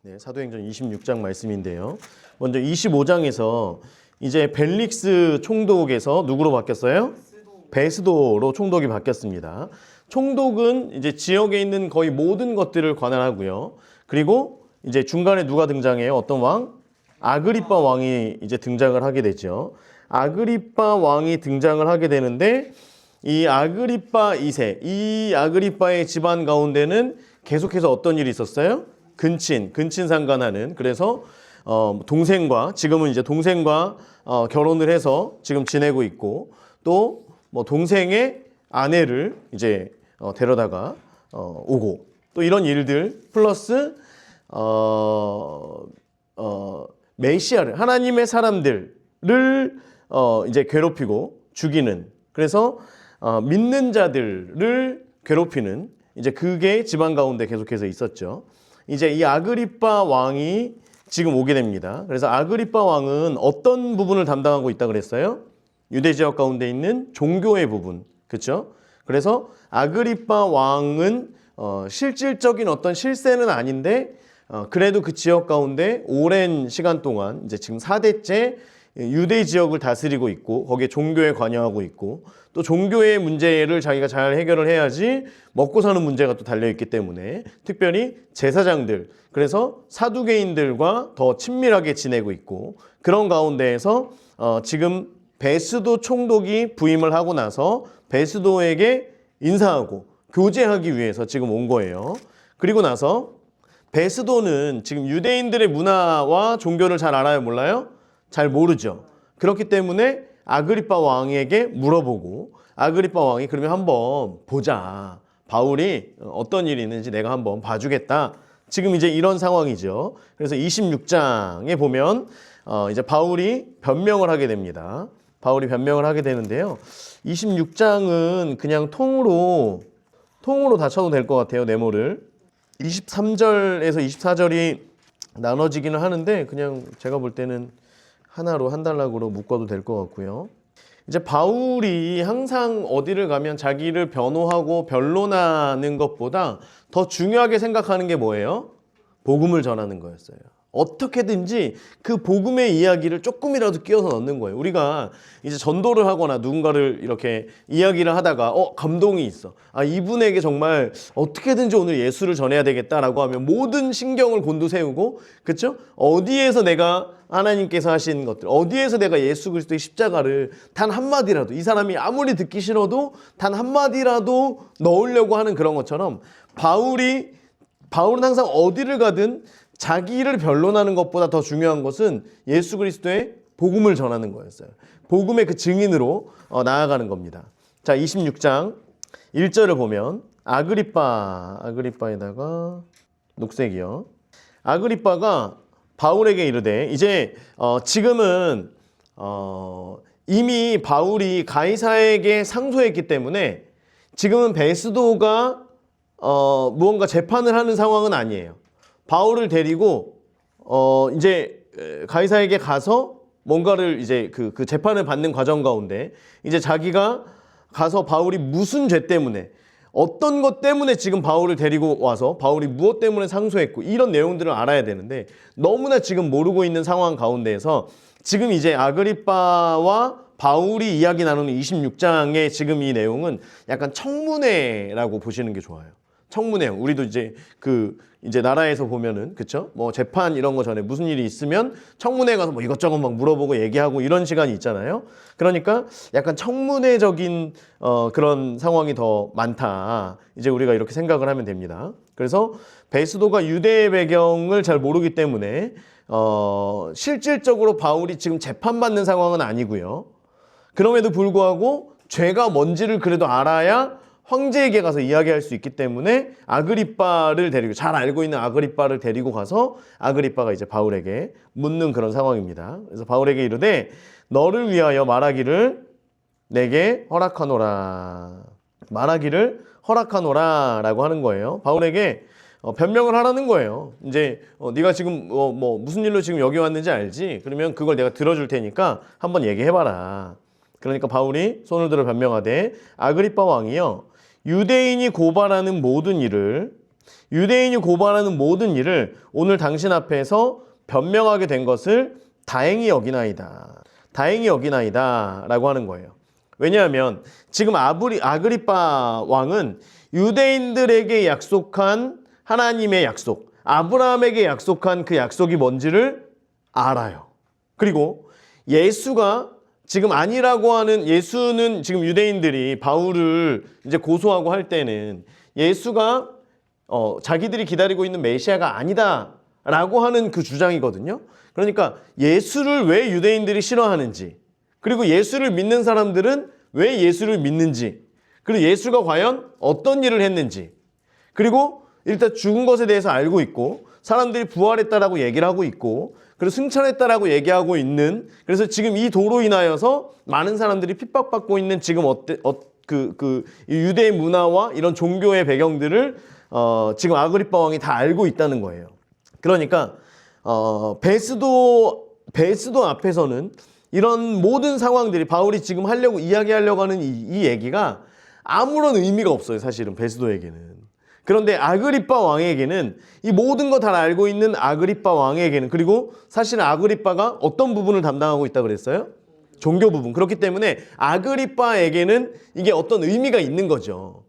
네, 사도행전 26장 말씀인데요. 먼저 25장에서 이제 벨릭스 총독에서 누구로 바뀌었어요? 베스도로 총독이 바뀌었습니다. 총독은 이제 지역에 있는 거의 모든 것들을 관할하고요. 그리고 이제 중간에 누가 등장해요? 어떤 왕? 아그리빠 왕이 이제 등장을 하게 되죠. 아그리빠 왕이 등장을 하게 되는데 이 아그리빠 2세, 이 아그리빠의 집안 가운데는 계속해서 어떤 일이 있었어요? 근친 상간하는, 그래서 동생과, 지금은 이제 동생과 결혼을 해서 지금 지내고 있고, 또 뭐 동생의 아내를 이제 데려다가 오고, 또 이런 일들 플러스 메시아를, 하나님의 사람들을 이제 괴롭히고 죽이는, 그래서 믿는 자들을 괴롭히는, 이제 그게 집안 가운데 계속해서 있었죠. 이제 이 아그리빠 왕이 지금 오게 됩니다. 그래서 아그리빠 왕은 어떤 부분을 담당하고 있다 그랬어요? 유대 지역 가운데 있는 종교의 부분, 그렇죠? 그래서 아그리빠 왕은 실질적인 어떤 실세는 아닌데 그래도 그 지역 가운데 오랜 시간 동안 이제 지금 4대째 유대 지역을 다스리고 있고, 거기에 종교에 관여하고 있고, 또 종교의 문제를 자기가 잘 해결을 해야지 먹고 사는 문제가 또 달려있기 때문에 특별히 제사장들, 그래서 사두개인들과 더 친밀하게 지내고 있고, 그런 가운데에서 지금 베스도 총독이 부임을 하고 나서 베스도에게 인사하고 교제하기 위해서 지금 온 거예요. 그리고 나서 베스도는 지금 유대인들의 문화와 종교를 잘 알아요, 몰라요? 잘 모르죠. 그렇기 때문에 아그리빠 왕에게 물어보고, 아그리빠 왕이 그러면 한번 보자, 바울이 어떤 일이 있는지 내가 한번 봐주겠다, 지금 이제 이런 상황이죠. 그래서 26장에 보면 이제 바울이 변명을 하게 됩니다. 바울이 변명을 하게 되는데요. 26장은 그냥 통으로 다 쳐도 될 것 같아요, 네모를. 23절에서 24절이 나눠지기는 하는데 그냥 제가 볼 때는 하나로, 한 단락으로 묶어도 될 것 같고요. 이제 바울이 항상 어디를 가면 자기를 변호하고 변론하는 것보다 더 중요하게 생각하는 게 뭐예요? 복음을 전하는 거였어요. 어떻게든지 그 복음의 이야기를 조금이라도 끼워서 넣는 거예요. 우리가 이제 전도를 하거나 누군가를 이렇게 이야기를 하다가 감동이 있어. 이분에게 정말 어떻게든지 오늘 예수를 전해야 되겠다라고 하면 모든 신경을 곤두세우고, 그렇죠? 어디에서 내가 하나님께서 하신 것들, 어디에서 내가 예수 그리스도의 십자가를 단 한마디라도, 이 사람이 아무리 듣기 싫어도 단 한마디라도 넣으려고 하는 그런 것처럼 바울은 항상 어디를 가든 자기를 변론하는 것보다 더 중요한 것은 예수 그리스도의 복음을 전하는 거였어요. 복음의 그 증인으로 나아가는 겁니다. 자, 26장 1절을 보면 아그리빠에다가 녹색이요. 아그리빠가 바울에게 이르되, 이제 지금은 이미 바울이 가이사에게 상소했기 때문에 지금은 베스도가 무언가 재판을 하는 상황은 아니에요. 바울을 데리고 이제 가이사에게 가서 뭔가를 이제 그 재판을 받는 과정 가운데 이제 자기가 가서 바울이 무슨 죄 때문에, 어떤 것 때문에 지금 바울을 데리고 와서 바울이 무엇 때문에 상소했고, 이런 내용들을 알아야 되는데 너무나 지금 모르고 있는 상황 가운데에서 지금 이제 아그리빠와 바울이 이야기 나누는 26장의 지금 이 내용은 약간 청문회라고 보시는 게 좋아요. 청문회. 우리도 이제 이제 나라에서 보면은, 그쵸? 뭐 재판 이런 거 전에 무슨 일이 있으면 청문회 가서 뭐 이것저것 막 물어보고 얘기하고 이런 시간이 있잖아요. 그러니까 약간 청문회적인 그런 상황이 더 많다, 이제 우리가 이렇게 생각을 하면 됩니다. 그래서 베스도가 유대의 배경을 잘 모르기 때문에 실질적으로 바울이 지금 재판받는 상황은 아니고요. 그럼에도 불구하고 죄가 뭔지를 그래도 알아야 황제에게 가서 이야기할 수 있기 때문에 아그리빠를 데리고, 잘 알고 있는 아그리빠를 데리고 가서 아그리빠가 이제 바울에게 묻는 그런 상황입니다. 그래서 바울에게 이르되 너를 위하여 말하기를 내게 허락하노라. 말하기를 허락하노라 라고 하는 거예요. 바울에게 변명을 하라는 거예요. 이제 네가 지금 뭐 무슨 일로 지금 여기 왔는지 알지? 그러면 그걸 내가 들어줄 테니까 한번 얘기해봐라. 그러니까 바울이 손을 들어 변명하되 아그리빠 왕이여, 유대인이 고발하는 모든 일을 유대인이 고발하는 모든 일을 오늘 당신 앞에서 변명하게 된 것을 다행히 여기나이다. 다행히 여기나이다 라고 하는 거예요. 왜냐하면 지금 아그리빠 왕은 유대인들에게 약속한 하나님의 약속, 아브라함에게 약속한 그 약속이 뭔지를 알아요. 그리고 예수가 지금 아니라고 하는, 예수는 지금 유대인들이 바울을 이제 고소하고 할 때는 예수가 자기들이 기다리고 있는 메시아가 아니다라고 하는 그 주장이거든요. 그러니까 예수를 왜 유대인들이 싫어하는지, 그리고 예수를 믿는 사람들은 왜 예수를 믿는지, 그리고 예수가 과연 어떤 일을 했는지, 그리고 일단 죽은 것에 대해서 알고 있고 사람들이 부활했다라고 얘기를 하고 있고 그리고 승천했다라고 얘기하고 있는, 그래서 지금 이 도로 인하여서 많은 사람들이 핍박받고 있는 지금 유대의 문화와 이런 종교의 배경들을 지금 아그리빠 왕이 다 알고 있다는 거예요. 그러니까 베스도 앞에서는 이런 모든 상황들이 바울이 지금 이야기하려고 하는 이 얘기가 아무런 의미가 없어요. 사실은 베스도에게는. 그런데 아그리빠 왕에게는, 이 모든 거 다 알고 있는 아그리빠 왕에게는, 그리고 사실은 아그리빠가 어떤 부분을 담당하고 있다고 그랬어요? 종교 부분. 그렇기 때문에 아그리빠에게는 이게 어떤 의미가 있는 거죠.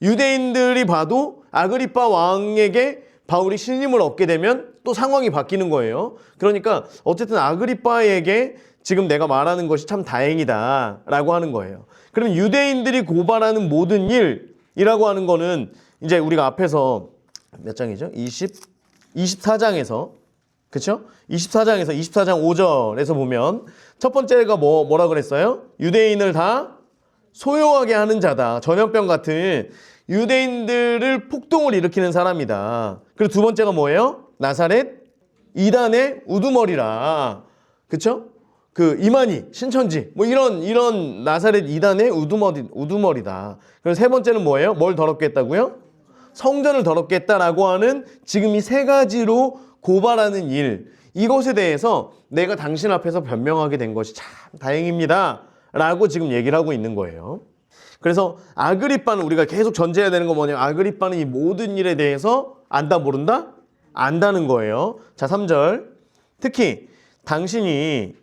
유대인들이 봐도 아그리빠 왕에게 바울이 신임을 얻게 되면 또 상황이 바뀌는 거예요. 그러니까 어쨌든 아그리빠에게 지금 내가 말하는 것이 참 다행이다 라고 하는 거예요. 그러면 유대인들이 고발하는 모든 일이라고 하는 거는 이제 우리가 앞에서 몇 장이죠? 24장에서, 그렇죠? 24장에서 24장 5절에서 보면 첫 번째가 뭐라 그랬어요? 유대인을 다 소요하게 하는 자다. 전염병 같은 유대인들을 폭동을 일으키는 사람이다. 그리고 두 번째가 뭐예요? 나사렛 이단의 우두머리라. 그렇죠? 그 이만희, 신천지 뭐 이런 나사렛 이단의 우두머리다. 그래서 세 번째는 뭐예요? 뭘 더럽게 했다고요? 성전을 더럽게 했다라고 하는 지금 이 세 가지로 고발하는 일, 이것에 대해서 내가 당신 앞에서 변명하게 된 것이 참 다행입니다 라고 지금 얘기를 하고 있는 거예요. 그래서 아그리빠는, 우리가 계속 전제해야 되는 건 뭐냐면 아그리빠는 이 모든 일에 대해서 안다 모른다? 안다는 거예요. 자, 3절. 특히 당신이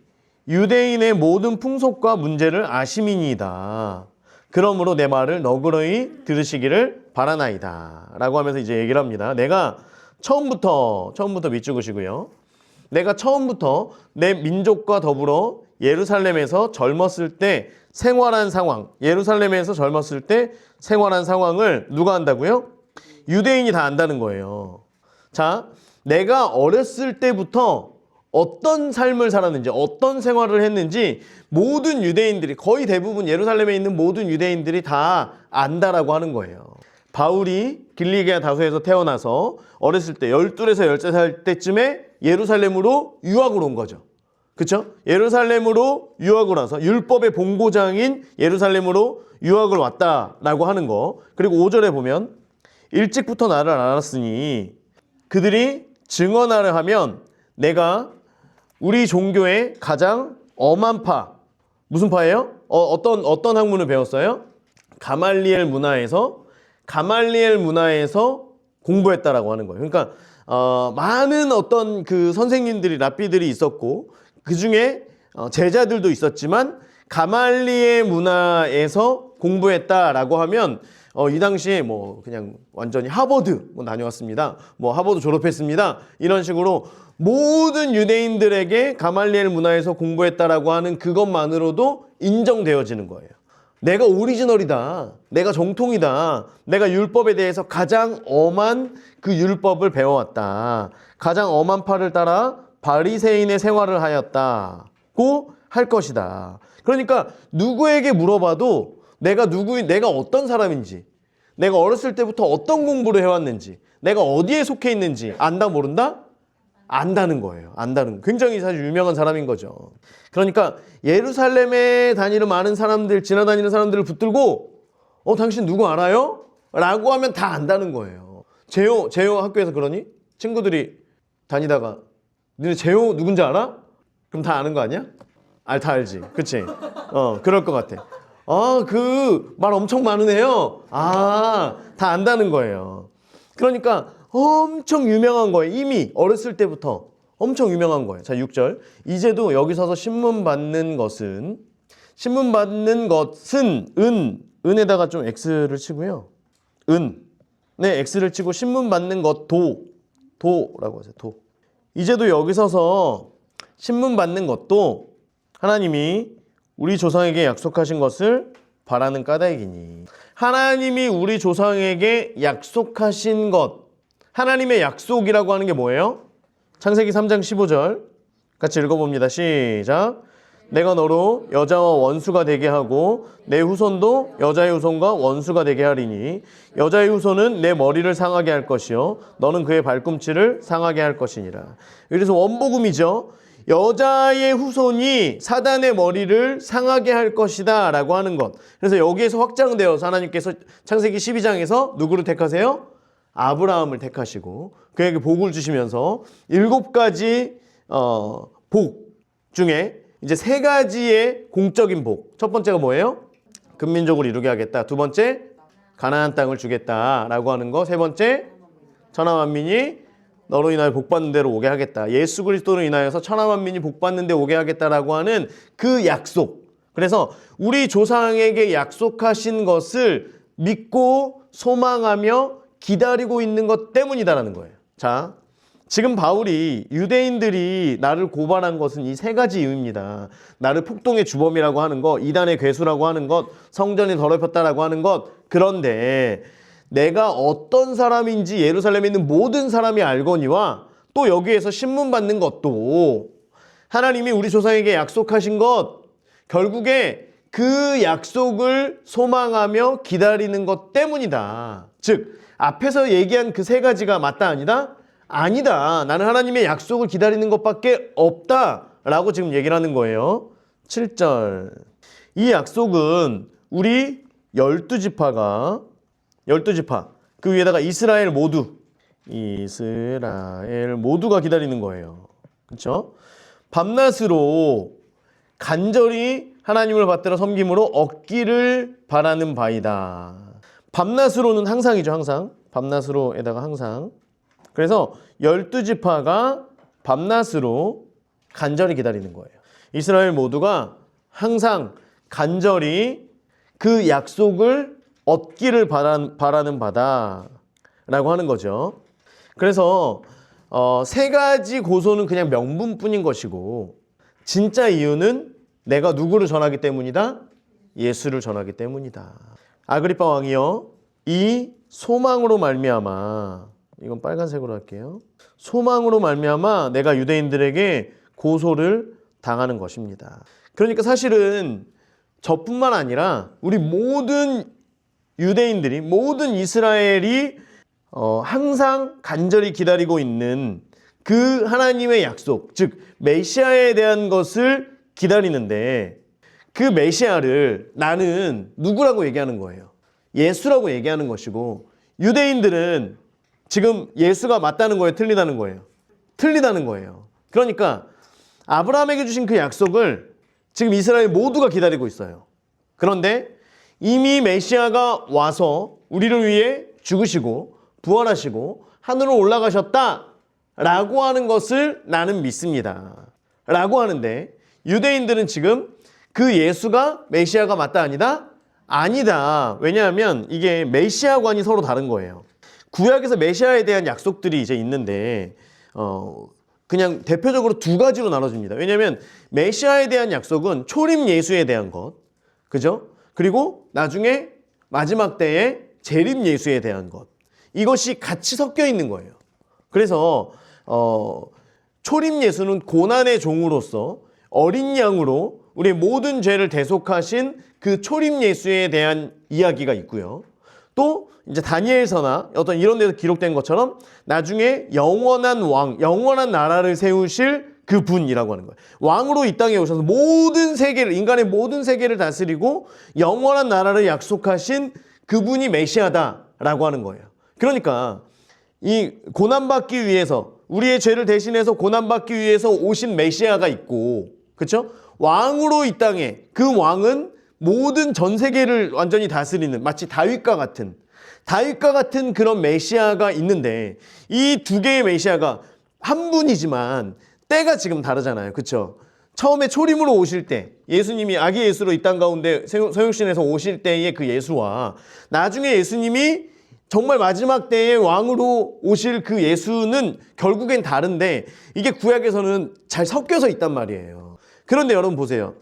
유대인의 모든 풍속과 문제를 아심이니이다. 그러므로 내 말을 너그러이 들으시기를 바라나이다 라고 하면서 이제 얘기를 합니다. 내가 처음부터 밑죽으시고요. 내가 처음부터 내 민족과 더불어 예루살렘에서 젊었을 때 생활한 상황, 예루살렘에서 젊었을 때 생활한 상황을 누가 안다고요? 유대인이 다 안다는 거예요. 자, 내가 어렸을 때부터 어떤 삶을 살았는지, 어떤 생활을 했는지 모든 유대인들이, 거의 대부분 예루살렘에 있는 모든 유대인들이 다 안다라고 하는 거예요. 바울이 길리기아 다소에서 태어나서 어렸을 때 12에서 13살 때쯤에 예루살렘으로 유학을 온 거죠. 그렇죠? 예루살렘으로 유학을 와서 율법의 본고장인 예루살렘으로 유학을 왔다라고 하는 거. 그리고 5절에 보면 일찍부터 나를 알았으니 그들이 증언하려 하면 내가 우리 종교의 가장 엄한 파, 무슨 파예요? 어떤 학문을 배웠어요? 가말리엘 문화에서 공부했다라고 하는 거예요. 그러니까 많은 어떤 그 선생님들이, 랍비들이 있었고 그 중에 제자들도 있었지만 가말리엘 문화에서 공부했다라고 하면 이 당시에 뭐 그냥 완전히 하버드 다녀왔습니다. 뭐 하버드 졸업했습니다. 이런 식으로 모든 유대인들에게 가말리엘 문화에서 공부했다라고 하는 그것만으로도 인정되어지는 거예요. 내가 오리지널이다. 내가 정통이다. 내가 율법에 대해서 가장 엄한 그 율법을 배워왔다. 가장 엄한 파를 따라 바리새인의 생활을 하였다고 할 것이다. 그러니까 누구에게 물어봐도 내가 어떤 사람인지, 내가 어렸을 때부터 어떤 공부를 해왔는지, 내가 어디에 속해 있는지 안다 모른다? 안다는 거예요. 안다는 거. 굉장히 사실 유명한 사람인 거죠. 그러니까 예루살렘에 지나다니는 사람들을 붙들고 당신 누구 알아요? 라고 하면 다 안다는 거예요. 제호 학교에서 그러니? 친구들이 다니다가 너네 제호 누군지 알아? 그럼 다 아는 거 아니야? 다 알지. 그치? 그럴 것 같아. 그 말 엄청 많은 애요? 다 안다는 거예요. 그러니까 엄청 유명한 거예요. 이미 어렸을 때부터 엄청 유명한 거예요. 자, 6절. 이제도 여기 서서 신문 받는 것은 은에다가 좀 X를 치고요. 네, X를 치고 신문 받는 도라고 하세요. 도. 이제도 여기 서서 신문 받는 것도 하나님이 우리 조상에게 약속하신 것을 바라는 까닭이니. 하나님이 우리 조상에게 약속하신 것. 하나님의 약속이라고 하는 게 뭐예요? 창세기 3장 15절 같이 읽어봅니다. 시작. 내가 너로 여자와 원수가 되게 하고 내 후손도 여자의 후손과 원수가 되게 하리니 여자의 후손은 내 머리를 상하게 할 것이요 너는 그의 발꿈치를 상하게 할 것이니라. 그래서 원복음이죠. 여자의 후손이 사단의 머리를 상하게 할 것이다 라고 하는 것. 그래서 여기에서 확장되어서 하나님께서 창세기 12장에서 누구를 택하세요? 아브라함을 택하시고 그에게 복을 주시면서 7가지 복 중에 이제 3가지의 공적인 복. 첫 번째가 뭐예요? 근민족을 이루게 하겠다. 두 번째, 가나안 땅을 주겠다라고 하는 거. 세 번째, 천하만민이 너로 인하여 복받는 데로 오게 하겠다. 예수 그리스도로 인하여서 천하만민이 복받는 데 오게 하겠다라고 하는 그 약속. 그래서 우리 조상에게 약속하신 것을 믿고 소망하며 기다리고 있는 것 때문이다라는 거예요. 자, 지금 바울이 유대인들이 나를 고발한 것은 이 3가지 이유입니다. 나를 폭동의 주범이라고 하는 것, 이단의 괴수라고 하는 것, 성전이 더럽혔다라고 하는 것. 그런데 내가 어떤 사람인지 예루살렘에 있는 모든 사람이 알거니와 또 여기에서 신문 받는 것도 하나님이 우리 조상에게 약속하신 것, 결국에 그 약속을 소망하며 기다리는 것 때문이다. 즉 앞에서 얘기한 그 3가지가 맞다 아니다? 아니다. 나는 하나님의 약속을 기다리는 것밖에 없다라고 지금 얘기를 하는 거예요. 7절. 이 약속은 우리 12지파 그 위에다가 이스라엘 모두가 기다리는 거예요. 그렇죠? 밤낮으로 간절히 하나님을 받들어 섬김으로 얻기를 바라는 바이다. 밤낮으로는 항상이죠. 항상. 밤낮으로에다가 항상. 그래서 12지파가 밤낮으로 간절히 기다리는 거예요. 이스라엘 모두가 항상 간절히 그 약속을 얻기를 바라는 바다라고 하는 거죠. 그래서 3가지 고소는 그냥 명분뿐인 것이고 진짜 이유는 내가 누구를 전하기 때문이다? 예수를 전하기 때문이다. 아그리빠 왕이요, 이 소망으로 말미암아, 이건 빨간색으로 할게요. 소망으로 말미암아 내가 유대인들에게 고소를 당하는 것입니다. 그러니까 사실은 저뿐만 아니라 우리 모든 유대인들이, 모든 이스라엘이 항상 간절히 기다리고 있는 그 하나님의 약속, 즉 메시아에 대한 것을 기다리는데 그 메시아를 나는 누구라고 얘기하는 거예요? 예수라고 얘기하는 것이고 유대인들은 지금 예수가 맞다는 거예요? 틀리다는 거예요? 틀리다는 거예요. 그러니까 아브라함에게 주신 그 약속을 지금 이스라엘 모두가 기다리고 있어요. 그런데 이미 메시아가 와서 우리를 위해 죽으시고 부활하시고 하늘로 올라가셨다라고 하는 것을 나는 믿습니다. 라고 하는데 유대인들은 지금 그 예수가 메시아가 맞다 아니다? 아니다. 왜냐하면 이게 메시아관이 서로 다른 거예요. 구약에서 메시아에 대한 약속들이 이제 있는데 그냥 대표적으로 2가지로 나눠집니다. 왜냐하면 메시아에 대한 약속은 초림 예수에 대한 것, 그죠? 그리고 나중에 마지막 때에 재림 예수에 대한 것, 이것이 같이 섞여 있는 거예요. 그래서 초림 예수는 고난의 종으로서 어린 양으로 우리의 모든 죄를 대속하신 그 초림 예수에 대한 이야기가 있고요. 또 이제 다니엘서나 어떤 이런 데서 기록된 것처럼 나중에 영원한 왕, 영원한 나라를 세우실 그 분이라고 하는 거예요. 왕으로 이 땅에 오셔서 모든 세계를, 인간의 모든 세계를 다스리고 영원한 나라를 약속하신 그분이 메시아다라고 하는 거예요. 그러니까 이 고난받기 위해서, 우리의 죄를 대신해서 고난받기 위해서 오신 메시아가 있고, 그렇죠? 왕으로 이 땅에, 그 왕은 모든 전 세계를 완전히 다스리는, 마치 다윗과 같은, 다윗과 같은 그런 메시아가 있는데 이 두 개의 메시아가 한 분이지만 때가 지금 다르잖아요. 그렇죠? 처음에 초림으로 오실 때 예수님이 아기 예수로 이 땅 가운데 성육신에서 오실 때의 그 예수와 나중에 예수님이 정말 마지막 때에 왕으로 오실 그 예수는 결국엔 다른데 이게 구약에서는 잘 섞여서 있단 말이에요. 그런데 여러분 보세요.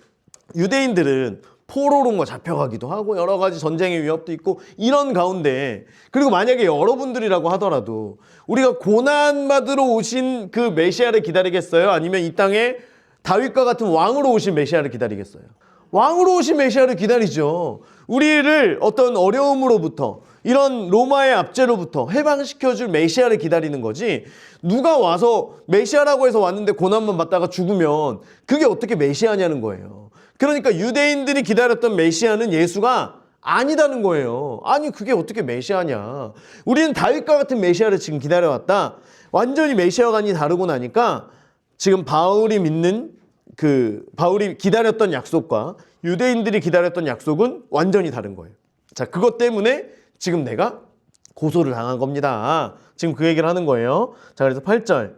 유대인들은 포로로 잡혀가기도 하고 여러 가지 전쟁의 위협도 있고 이런 가운데 그리고 만약에 여러분들이라고 하더라도 우리가 고난받으러 오신 그 메시아를 기다리겠어요? 아니면 이 땅에 다윗과 같은 왕으로 오신 메시아를 기다리겠어요? 왕으로 오신 메시아를 기다리죠. 우리를 어떤 어려움으로부터 이런 로마의 압제로부터 해방시켜줄 메시아를 기다리는 거지 누가 와서 메시아라고 해서 왔는데 고난만 받다가 죽으면 그게 어떻게 메시아냐는 거예요. 그러니까 유대인들이 기다렸던 메시아는 예수가 아니다는 거예요. 아니 그게 어떻게 메시아냐. 우리는 다윗과 같은 메시아를 지금 기다려왔다. 완전히 메시아관이 다르고 나니까 지금 바울이 기다렸던 약속과 유대인들이 기다렸던 약속은 완전히 다른 거예요. 자, 그것 때문에 지금 내가 고소를 당한 겁니다. 지금 그 얘기를 하는 거예요. 자, 그래서 8절.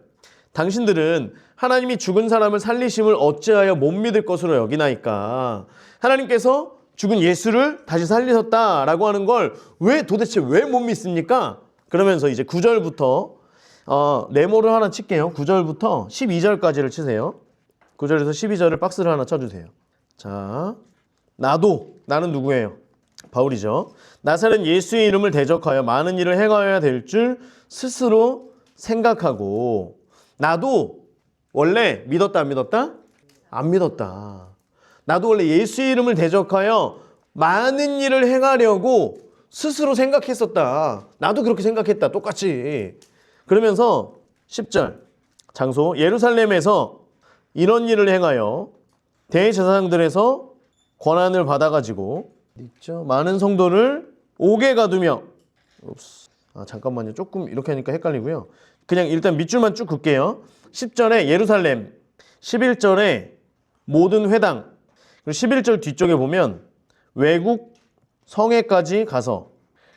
당신들은 하나님이 죽은 사람을 살리심을 어찌하여 못 믿을 것으로 여기나이까. 하나님께서 죽은 예수를 다시 살리셨다라고 하는 걸 도대체 왜 못 믿습니까? 그러면서 이제 9절부터 네모를 하나 칠게요. 9절부터 12절까지를 치세요. 9절에서 12절을 박스를 하나 쳐주세요. 자, 나는 누구예요? 바울이죠. 나사렛 예수의 이름을 대적하여 많은 일을 행하여야 될 줄 스스로 생각하고 나도 원래 믿었다 안 믿었다? 안 믿었다. 나도 원래 예수의 이름을 대적하여 많은 일을 행하려고 스스로 생각했었다. 나도 그렇게 생각했다. 똑같이. 그러면서 10절 장소 예루살렘에서 이런 일을 행하여 대제사장들에서 권한을 받아가지고 있죠. 많은 성도를 옥에 가두며 잠깐만요. 조금 이렇게 하니까 헷갈리고요. 그냥 일단 밑줄만 쭉 긋게요. 10절에 예루살렘, 11절에 모든 회당, 그리고 11절 뒤쪽에 보면 외국 성회까지 가서,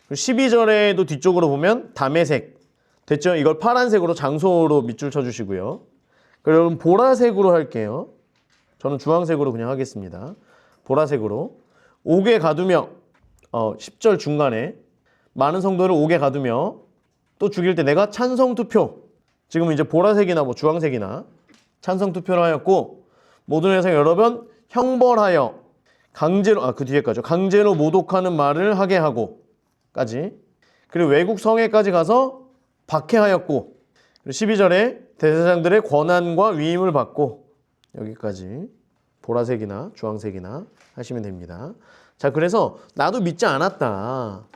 그리고 12절에도 뒤쪽으로 보면 다메섹. 됐죠? 이걸 파란색으로 장소로 밑줄 쳐주시고요. 그럼 보라색으로 할게요. 저는 주황색으로 그냥 하겠습니다. 보라색으로. 옥에 가두며 10절 중간에 많은 성도를 옥에 가두며 또 죽일 때 내가 찬성투표 지금 이제 보라색이나 주황색이나 찬성투표를 하였고 모든 회상 여러 번 형벌하여 강제로 그 뒤에까지 강제로 모독하는 말을 하게 하고 까지 그리고 외국 성회까지 가서 박해하였고 12절에 대제사장들의 권한과 위임을 받고 여기까지 보라색이나 주황색이나 하시면 됩니다. 자, 그래서 나도 믿지 않았다.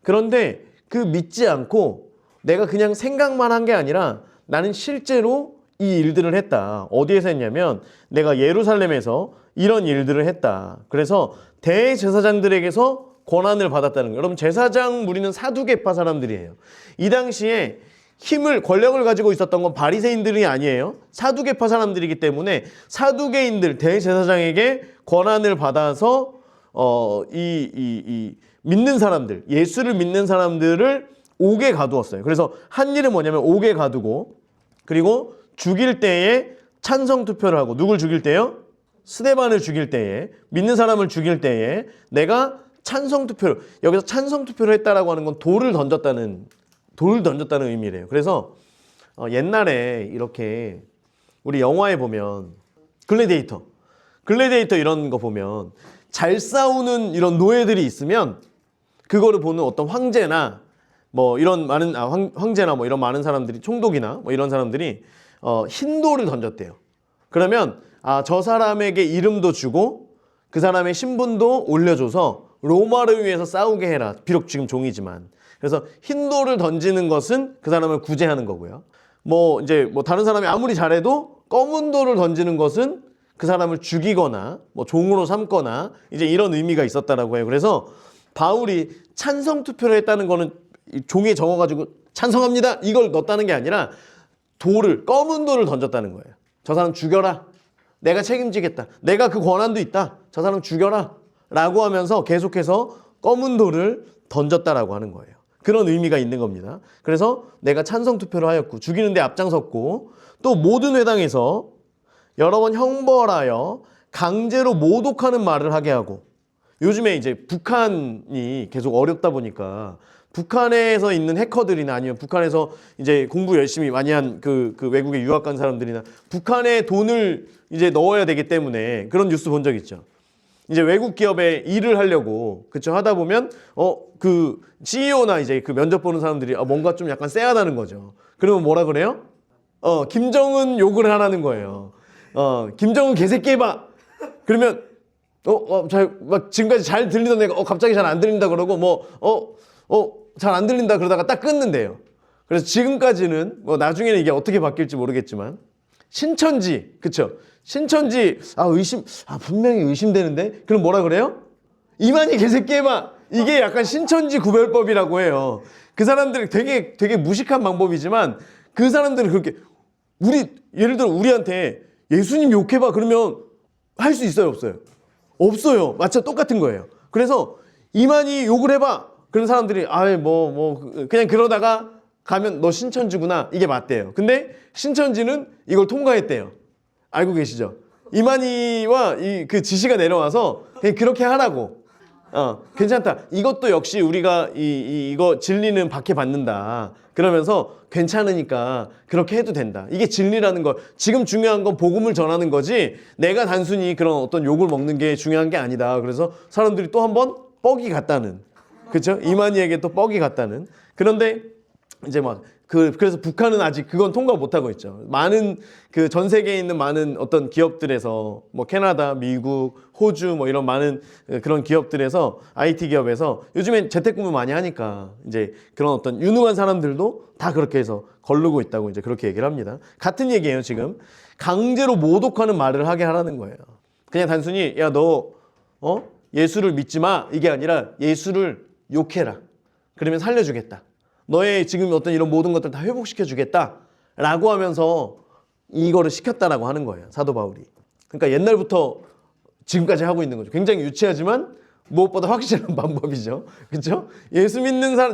그런데 그 믿지 않고 내가 그냥 생각만 한 게 아니라 나는 실제로 이 일들을 했다. 어디에서 했냐면 내가 예루살렘에서 이런 일들을 했다. 그래서 대제사장들에게서 권한을 받았다는 거예요. 여러분 제사장 무리는 사두개파 사람들이에요. 이 당시에 권력을 가지고 있었던 건 바리새인들이 아니에요. 사두개파 사람들이기 때문에 사두개인들 대제사장에게 권한을 받아서 믿는 사람들, 예수를 믿는 사람들을 옥에 가두었어요. 그래서 한 일은 뭐냐면 옥에 가두고 그리고 죽일 때에 찬성 투표를 하고 누굴 죽일 때요? 스데반을 죽일 때에 믿는 사람을 죽일 때에 내가 찬성 투표를 여기서 찬성 투표를 했다라고 하는 건 돌을 던졌다는 의미래요. 그래서 옛날에 이렇게 우리 영화에 보면 글래디에이터 이런 거 보면 잘 싸우는 이런 노예들이 있으면 그거를 보는 어떤 황제나 이런 많은 황제나 이런 많은 사람들이 총독이나 이런 사람들이 흰 돌을 던졌대요. 그러면 저 사람에게 이름도 주고 그 사람의 신분도 올려줘서 로마를 위해서 싸우게 해라. 비록 지금 종이지만. 그래서 흰 돌을 던지는 것은 그 사람을 구제하는 거고요. 다른 사람이 아무리 잘해도 검은 돌을 던지는 것은 그 사람을 죽이거나 종으로 삼거나 이제 이런 의미가 있었다라고 해요. 그래서 바울이 찬성 투표를 했다는 거는 종이에 적어가지고 찬성합니다 이걸 넣었다는 게 아니라 검은 돌을 던졌다는 거예요. 저 사람 죽여라. 내가 책임지겠다. 내가 그 권한도 있다. 저 사람 죽여라. 라고 하면서 계속해서 검은 돌을 던졌다라고 하는 거예요. 그런 의미가 있는 겁니다. 그래서 내가 찬성 투표를 하였고 죽이는 데 앞장섰고 또 모든 회당에서 여러 번 형벌하여 강제로 모독하는 말을 하게 하고 요즘에 이제 북한이 계속 어렵다 보니까 북한에서 있는 해커들이나 아니면 북한에서 이제 공부 열심히 많이 한 그 외국에 유학 간 사람들이나 북한에 돈을 이제 넣어야 되기 때문에 그런 뉴스 본 적 있죠. 이제 외국 기업에 일을 하려고 그쵸 하다 보면 그 CEO나 이제 그 면접 보는 사람들이 뭔가 좀 약간 쎄하다는 거죠. 그러면 뭐라 그래요? 김정은 욕을 하라는 거예요. 김정은 개새끼 해봐. 그러면 막 지금까지 잘 들리던 애가 갑자기 잘 안 들린다 그러고 잘 안 들린다 그러다가 딱 끊는데요. 그래서 지금까지는 나중에는 이게 어떻게 바뀔지 모르겠지만 신천지 그쵸? 신천지 분명히 의심되는데 그럼 뭐라 그래요? 이만희 개새끼 해봐. 이게 약간 신천지 구별법이라고 해요. 그 사람들이 되게 무식한 방법이지만 그 사람들은 그렇게 예를 들어 우리한테 예수님 욕해봐 그러면 할 수 있어요 없어요? 없어요. 마찬가지 똑같은 거예요. 그래서 이만희 욕을 해봐. 그런 사람들이 그냥 그러다가 가면 너 신천지구나 이게 맞대요. 근데 신천지는 이걸 통과했대요. 알고 계시죠? 이만희와 그 지시가 내려와서 그냥 그렇게 하라고. 괜찮다. 이것도 역시 우리가 이거 진리는 박해받는다. 그러면서 괜찮으니까 그렇게 해도 된다. 이게 진리라는 거. 지금 중요한 건 복음을 전하는 거지 내가 단순히 그런 어떤 욕을 먹는 게 중요한 게 아니다. 그래서 사람들이 또 한 번 뻑이 갔다는. 그렇죠? 이만희에게 또 뻑이 갔다는. 그런데 이제 그래서 북한은 아직 그건 통과 못 하고 있죠. 많은 전 세계에 있는 많은 어떤 기업들에서 캐나다, 미국, 호주 이런 많은 그런 기업들에서 IT 기업에서 요즘엔 재택근무 많이 하니까 이제 그런 어떤 유능한 사람들도 다 그렇게 해서 거르고 있다고 이제 그렇게 얘기를 합니다. 같은 얘기예요, 지금. 강제로 모독하는 말을 하게 하라는 거예요. 그냥 단순히 야, 너 예수를 믿지 마. 이게 아니라 예수를 욕해라. 그러면 살려주겠다. 너의 지금 어떤 이런 모든 것들 다 회복시켜 주겠다 라고 하면서 이거를 시켰다라고 하는 거예요, 사도 바울이. 그러니까 옛날부터 지금까지 하고 있는 거죠. 굉장히 유치하지만 무엇보다 확실한 방법이죠. 그렇죠?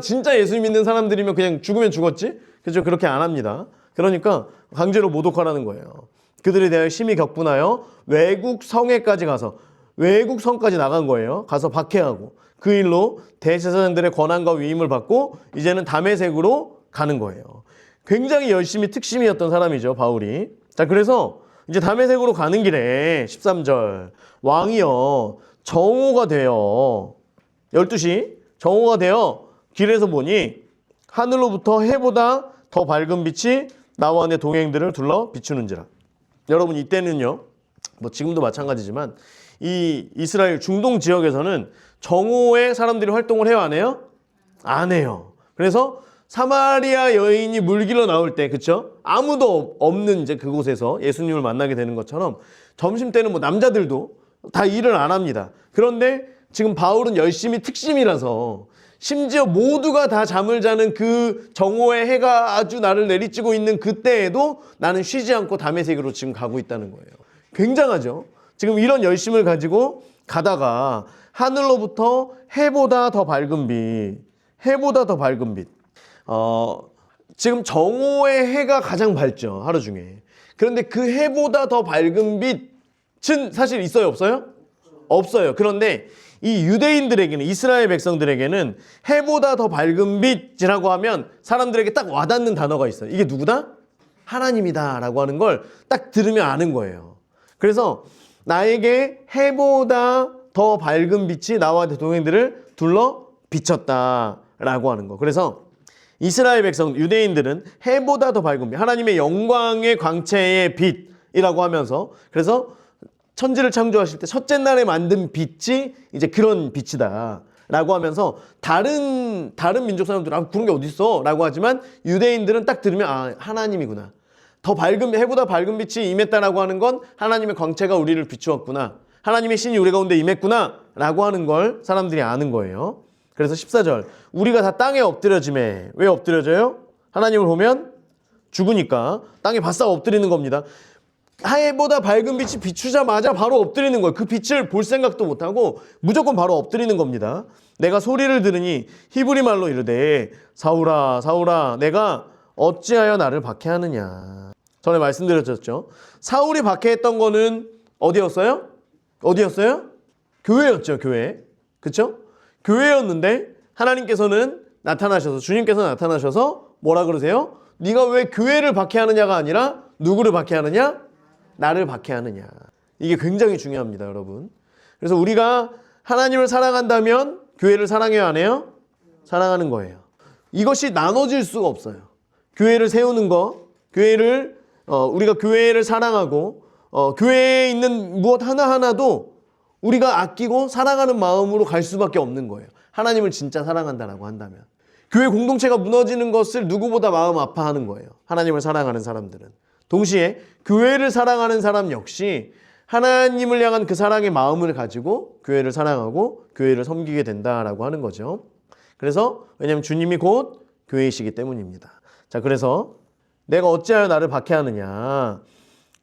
진짜 예수 믿는 사람들이면 그냥 죽으면 죽었지. 그렇죠? 그렇게 안 합니다. 그러니까 강제로 모독하라는 거예요. 그들에 대하여 심히 격분하여 외국 성에까지 가서 외국 성까지 나간 거예요. 가서 박해하고 그 일로 대제사장들의 권한과 위임을 받고 이제는 다메섹으로 가는 거예요. 굉장히 열심히 특심이었던 사람이죠, 바울이. 자, 그래서 이제 다메섹으로 가는 길에 13절 왕이여 정오가 되어 12시 정오가 되어 길에서 보니 하늘로부터 해보다 더 밝은 빛이 나와 내 동행들을 둘러 비추는지라. 여러분 이때는요, 지금도 마찬가지지만 이 이스라엘 중동 지역에서는 정오에 사람들이 활동을 해요, 안 해요? 안 해요. 그래서 사마리아 여인이 물길로 나올 때, 그쵸? 아무도 없는 이제 그곳에서 예수님을 만나게 되는 것처럼 점심 때는 남자들도 다 일을 안 합니다. 그런데 지금 바울은 열심히 특심이라서 심지어 모두가 다 잠을 자는 그 정오의 해가 아주 나를 내리쬐고 있는 그때에도 나는 쉬지 않고 다메섹으로 지금 가고 있다는 거예요. 굉장하죠? 지금 이런 열심을 가지고 가다가 하늘로부터 해보다 더 밝은 빛, 해보다 더 밝은 빛. 지금 정오의 해가 가장 밝죠, 하루 중에. 그런데 그 해보다 더 밝은 빛은 사실 있어요, 없어요? 없어요. 그런데 이 유대인들에게는, 이스라엘 백성들에게는 해보다 더 밝은 빛이라고 하면 사람들에게 딱 와닿는 단어가 있어요. 이게 누구다? 하나님이다 라고 하는 걸 딱 들으면 아는 거예요. 그래서 나에게 해보다 더 밝은 빛이 나와 내 동행들을 둘러 비쳤다라고 하는 거. 그래서 이스라엘 백성, 유대인들은 해보다 더 밝은 빛, 하나님의 영광의 광채의 빛이라고 하면서 그래서 천지를 창조하실 때 첫째 날에 만든 빛이 이제 그런 빛이다 라고 하면서 다른 민족 사람들은 그런 게 어딨어 라고 하지만 유대인들은 딱 들으면 하나님이구나. 더 밝은, 해보다 밝은 빛이 임했다라고 하는 건 하나님의 광채가 우리를 비추었구나. 하나님의 신이 우리 가운데 임했구나 라고 하는 걸 사람들이 아는 거예요. 그래서 14절 우리가 다 땅에 엎드려지매. 왜 엎드려져요? 하나님을 보면 죽으니까 땅에 바싹 엎드리는 겁니다. 해보다 밝은 빛이 비추자마자 바로 엎드리는 거예요. 그 빛을 볼 생각도 못하고 무조건 바로 엎드리는 겁니다. 내가 소리를 들으니 히브리 말로 이르되 사울아 사울아 내가 어찌하여 나를 박해하느냐. 전에 말씀드렸죠. 사울이 박해했던 거는 어디였어요? 어디였어요? 교회였죠. 교회. 그렇죠? 교회였는데 하나님께서는 나타나셔서 주님께서 나타나셔서 뭐라 그러세요? 네가 왜 교회를 박해하느냐가 아니라 누구를 박해하느냐? 나를 박해하느냐. 이게 굉장히 중요합니다, 여러분. 그래서 우리가 하나님을 사랑한다면 교회를 사랑해요, 안 해요? 사랑하는 거예요. 이것이 나눠질 수가 없어요. 교회를 세우는 거, 교회를 우리가 교회를 사랑하고 교회에 있는 무엇 하나하나도 우리가 아끼고 사랑하는 마음으로 갈 수밖에 없는 거예요. 하나님을 진짜 사랑한다라고 한다면. 교회 공동체가 무너지는 것을 누구보다 마음 아파하는 거예요. 하나님을 사랑하는 사람들은. 동시에 교회를 사랑하는 사람 역시 하나님을 향한 그 사랑의 마음을 가지고 교회를 사랑하고 교회를 섬기게 된다라고 하는 거죠. 그래서 왜냐하면 주님이 곧 교회이시기 때문입니다. 자, 그래서 내가 어찌하여 나를 박해하느냐.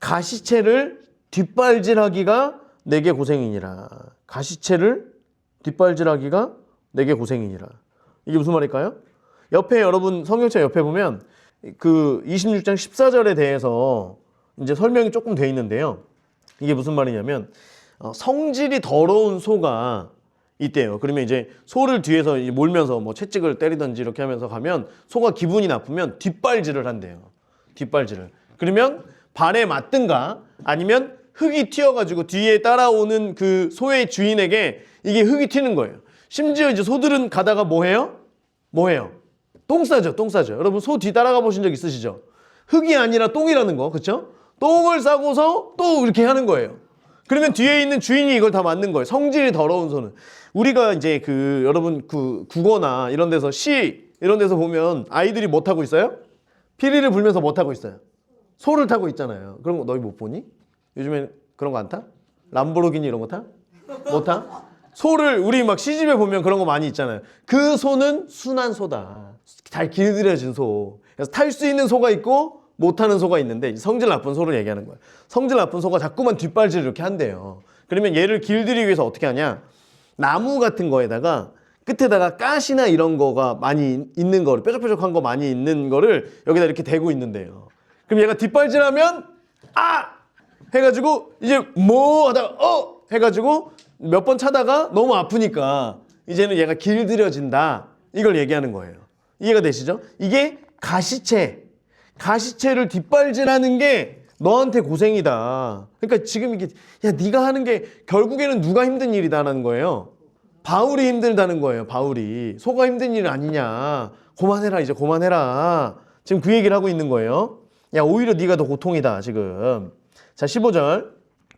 가시채를 뒷발질하기가 내게 고생이니라. 가시채를 뒷발질하기가 내게 고생이니라. 이게 무슨 말일까요? 옆에 여러분 성경책 옆에 보면 그 26장 14절에 대해서 이제 설명이 조금 돼 있는데요. 이게 무슨 말이냐면 성질이 더러운 소가 있대요. 그러면 이제 소를 뒤에서 몰면서 뭐 채찍을 때리든지 이렇게 하면서 가면 소가 기분이 나쁘면 뒷발질을 한대요. 뒷발질을. 그러면 발에 맞든가 아니면 흙이 튀어가지고 뒤에 따라오는 그 소의 주인에게 이게 흙이 튀는 거예요. 심지어 이제 소들은 가다가 뭐 해요? 뭐 해요? 똥 싸죠, 똥 싸죠. 여러분 소 뒤 따라가 보신 적 있으시죠? 흙이 아니라 똥이라는 거, 그렇죠? 똥을 싸고서 또 이렇게 하는 거예요. 그러면 뒤에 있는 주인이 이걸 다 맞는 거예요. 성질이 더러운 소는. 우리가 이제 그 여러분 그 국어나 이런 데서 시 이런 데서 보면 아이들이 뭐 타고 있어요? 피리를 불면서 뭐 타고 있어요? 소를 타고 있잖아요. 그런 거 너희 못 보니? 요즘에 그런 거 안 타? 람보르기니 이런 거 타? 못 타? 소를 우리 막 시집에 보면 그런 거 많이 있잖아요. 그 소는 순한 소다. 잘 길들여진 소. 그래서 탈 수 있는 소가 있고 못 타는 소가 있는데 성질 나쁜 소를 얘기하는 거예요. 성질 나쁜 소가 자꾸만 뒷발질을 이렇게 한대요. 그러면 얘를 길들이기 위해서 어떻게 하냐? 나무 같은 거에다가 끝에다가 가시나 이런 거가 많이 있는 거를 뾰족뾰족한 거 많이 있는 거를 여기다 이렇게 대고 있는데요. 그럼 얘가 뒷발질하면 아! 해가지고 이제 뭐 하다가 해가지고 몇 번 차다가 너무 아프니까 이제는 얘가 길들여진다. 이걸 얘기하는 거예요. 이해가 되시죠? 이게 가시채를 뒷발질하는 게 너한테 고생이다. 그러니까 지금 이게 야 네가 하는 게 결국에는 누가 힘든 일이다라는 거예요. 바울이 힘들다는 거예요. 바울이. 소가 힘든 일 아니냐. 그만해라 이제 그만해라. 지금 그 얘기를 하고 있는 거예요. 야 오히려 네가 더 고통이다 지금. 자 15절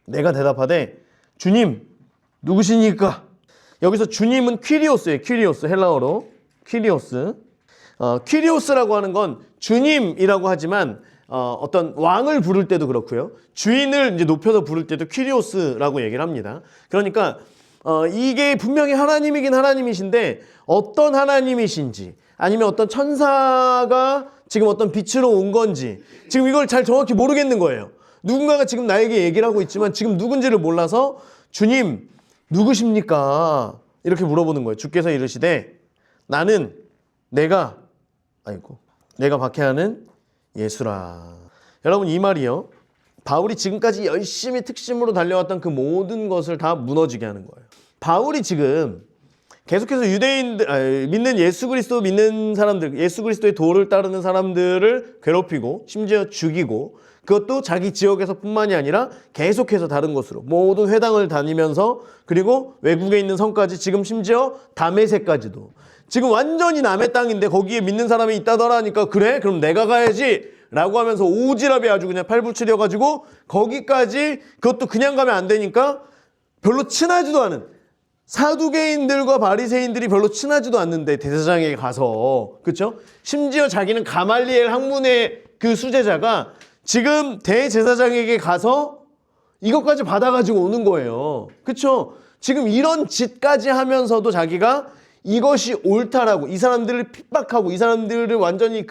내가 대답하되 주님 누구시니까? 여기서 주님은 퀴리오스예요. 퀴리오스 헬라어로 퀴리오스. 퀴리오스라고 하는 건 주님이라고 하지만 어떤 왕을 부를 때도 그렇고요. 주인을 이제 높여서 부를 때도 퀴리오스라고 얘기를 합니다. 그러니까 이게 분명히 하나님이긴 하나님이신데 어떤 하나님이신지 아니면 어떤 천사가 지금 어떤 빛으로 온 건지 지금 이걸 잘 정확히 모르겠는 거예요. 누군가가 지금 나에게 얘기를 하고 있지만 지금 누군지를 몰라서 주님 누구십니까? 이렇게 물어보는 거예요. 주께서 이르시되 나는 내가 박해하는 예수라. 여러분 이 말이요. 바울이 지금까지 열심히 특심으로 달려왔던 그 모든 것을 다 무너지게 하는 거예요. 바울이 지금 계속해서 유대인들 믿는 예수 그리스도 믿는 사람들, 예수 그리스도의 도를 따르는 사람들을 괴롭히고 심지어 죽이고 그것도 자기 지역에서 뿐만이 아니라 계속해서 다른 곳으로 모든 회당을 다니면서 그리고 외국에 있는 성까지 지금 심지어 다메섹까지도 지금 완전히 남의 땅인데 거기에 믿는 사람이 있다더라 하니까 그래? 그럼 내가 가야지 라고 하면서 오지랖이 아주 그냥 팔불출해가지고 거기까지 그것도 그냥 가면 안 되니까 별로 친하지도 않은 사두개인들과 바리새인들이 별로 친하지도 않는데 대제사장에게 가서 그렇죠? 심지어 자기는 가말리엘 학문의 그 수제자가 지금 대제사장에게 가서 이것까지 받아가지고 오는 거예요. 그렇죠? 지금 이런 짓까지 하면서도 자기가 이것이 옳다라고, 이 사람들을 핍박하고 이 사람들을 완전히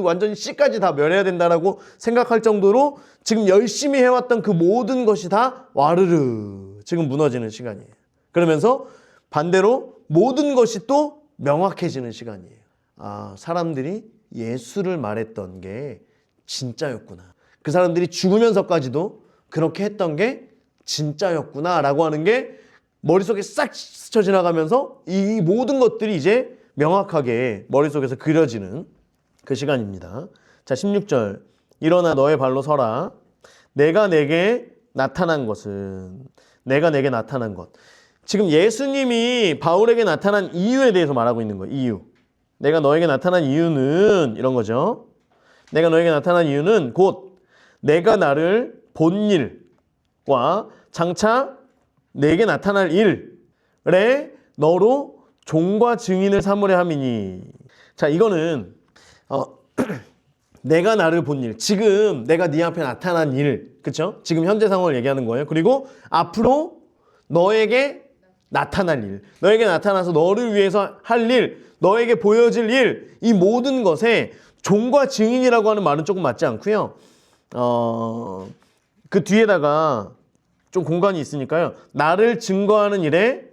완전히 씨까지 다 멸해야 된다라고 생각할 정도로 지금 열심히 해왔던 그 모든 것이 다 와르르 지금 무너지는 시간이에요. 그러면서 반대로 모든 것이 또 명확해지는 시간이에요. 아, 사람들이 예수를 말했던 게 진짜였구나. 그 사람들이 죽으면서까지도 그렇게 했던 게 진짜였구나 라고 하는 게 머릿속에 싹 스쳐 지나가면서 이 모든 것들이 이제 명확하게 머릿속에서 그려지는 그 시간입니다. 자, 16절. 일어나 너의 발로 서라. 내가 내게 나타난 것은, 내가 내게 나타난 것. 지금 예수님이 바울에게 나타난 이유에 대해서 말하고 있는 거예요. 이유. 내가 너에게 나타난 이유는 이런 거죠. 내가 너에게 나타난 이유는 곧 내가 나를 본 일과 장차 내게 나타날 일에 너로 종과 증인을 삼으려 함이니. 자, 이거는 내가 나를 본 일, 지금 내가 네 앞에 나타난 일, 그렇죠? 지금 현재 상황을 얘기하는 거예요. 그리고 앞으로 너에게 나타날 일, 너에게 나타나서 너를 위해서 할 일, 너에게 보여질 일, 이 모든 것에 종과 증인이라고 하는 말은 조금 맞지 않고요. 그 뒤에다가 좀 공간이 있으니까요. 나를 증거하는 일에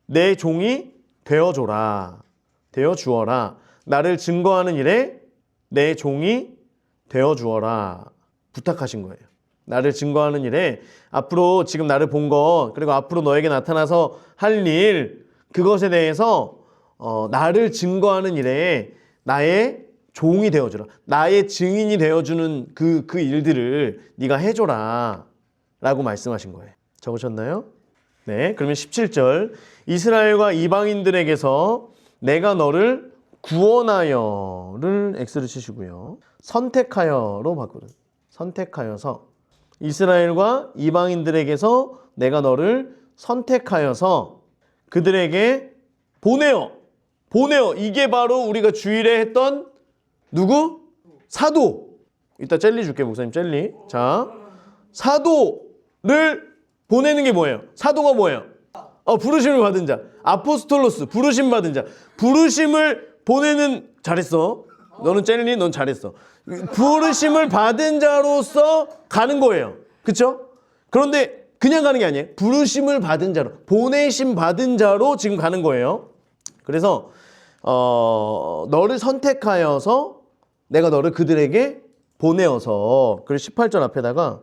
내 종이 되어줘라. 되어주어라. 나를 증거하는 일에 내 종이 되어주어라. 부탁하신 거예요. 나를 증거하는 일에 앞으로 지금 나를 본 것, 그리고 앞으로 너에게 나타나서 할 일, 그것에 대해서 나를 증거하는 일에 나의 종이 되어주라. 나의 증인이 되어주는 그 일들을 네가 해줘라. 라고 말씀하신 거예요. 적으셨나요? 네, 그러면 17절. 이스라엘과 이방인들에게서 내가 너를 구원하여를 X를 치시고요. 선택하여로 바꾸는. 선택하여서. 이스라엘과 이방인들에게서 내가 너를 선택하여서 그들에게 보내어. 이게 바로 우리가 주일에 했던 누구? 사도. 이따 젤리 줄게, 목사님 젤리. 자, 사도를 보내는 게 뭐예요? 사도가 뭐예요? 부르심을 받은 자. 아포스톨로스, 부르심 받은 자. 부르심을 보내는, 잘했어. 너는 젤리, 넌 잘했어. 부르심을 받은 자로서 가는 거예요. 그쵸? 그런데 그냥 가는 게 아니에요. 부르심을 받은 자로, 보내심 받은 자로 지금 가는 거예요. 그래서 너를 선택하여서 내가 너를 그들에게 보내어서. 그래서 18절 앞에다가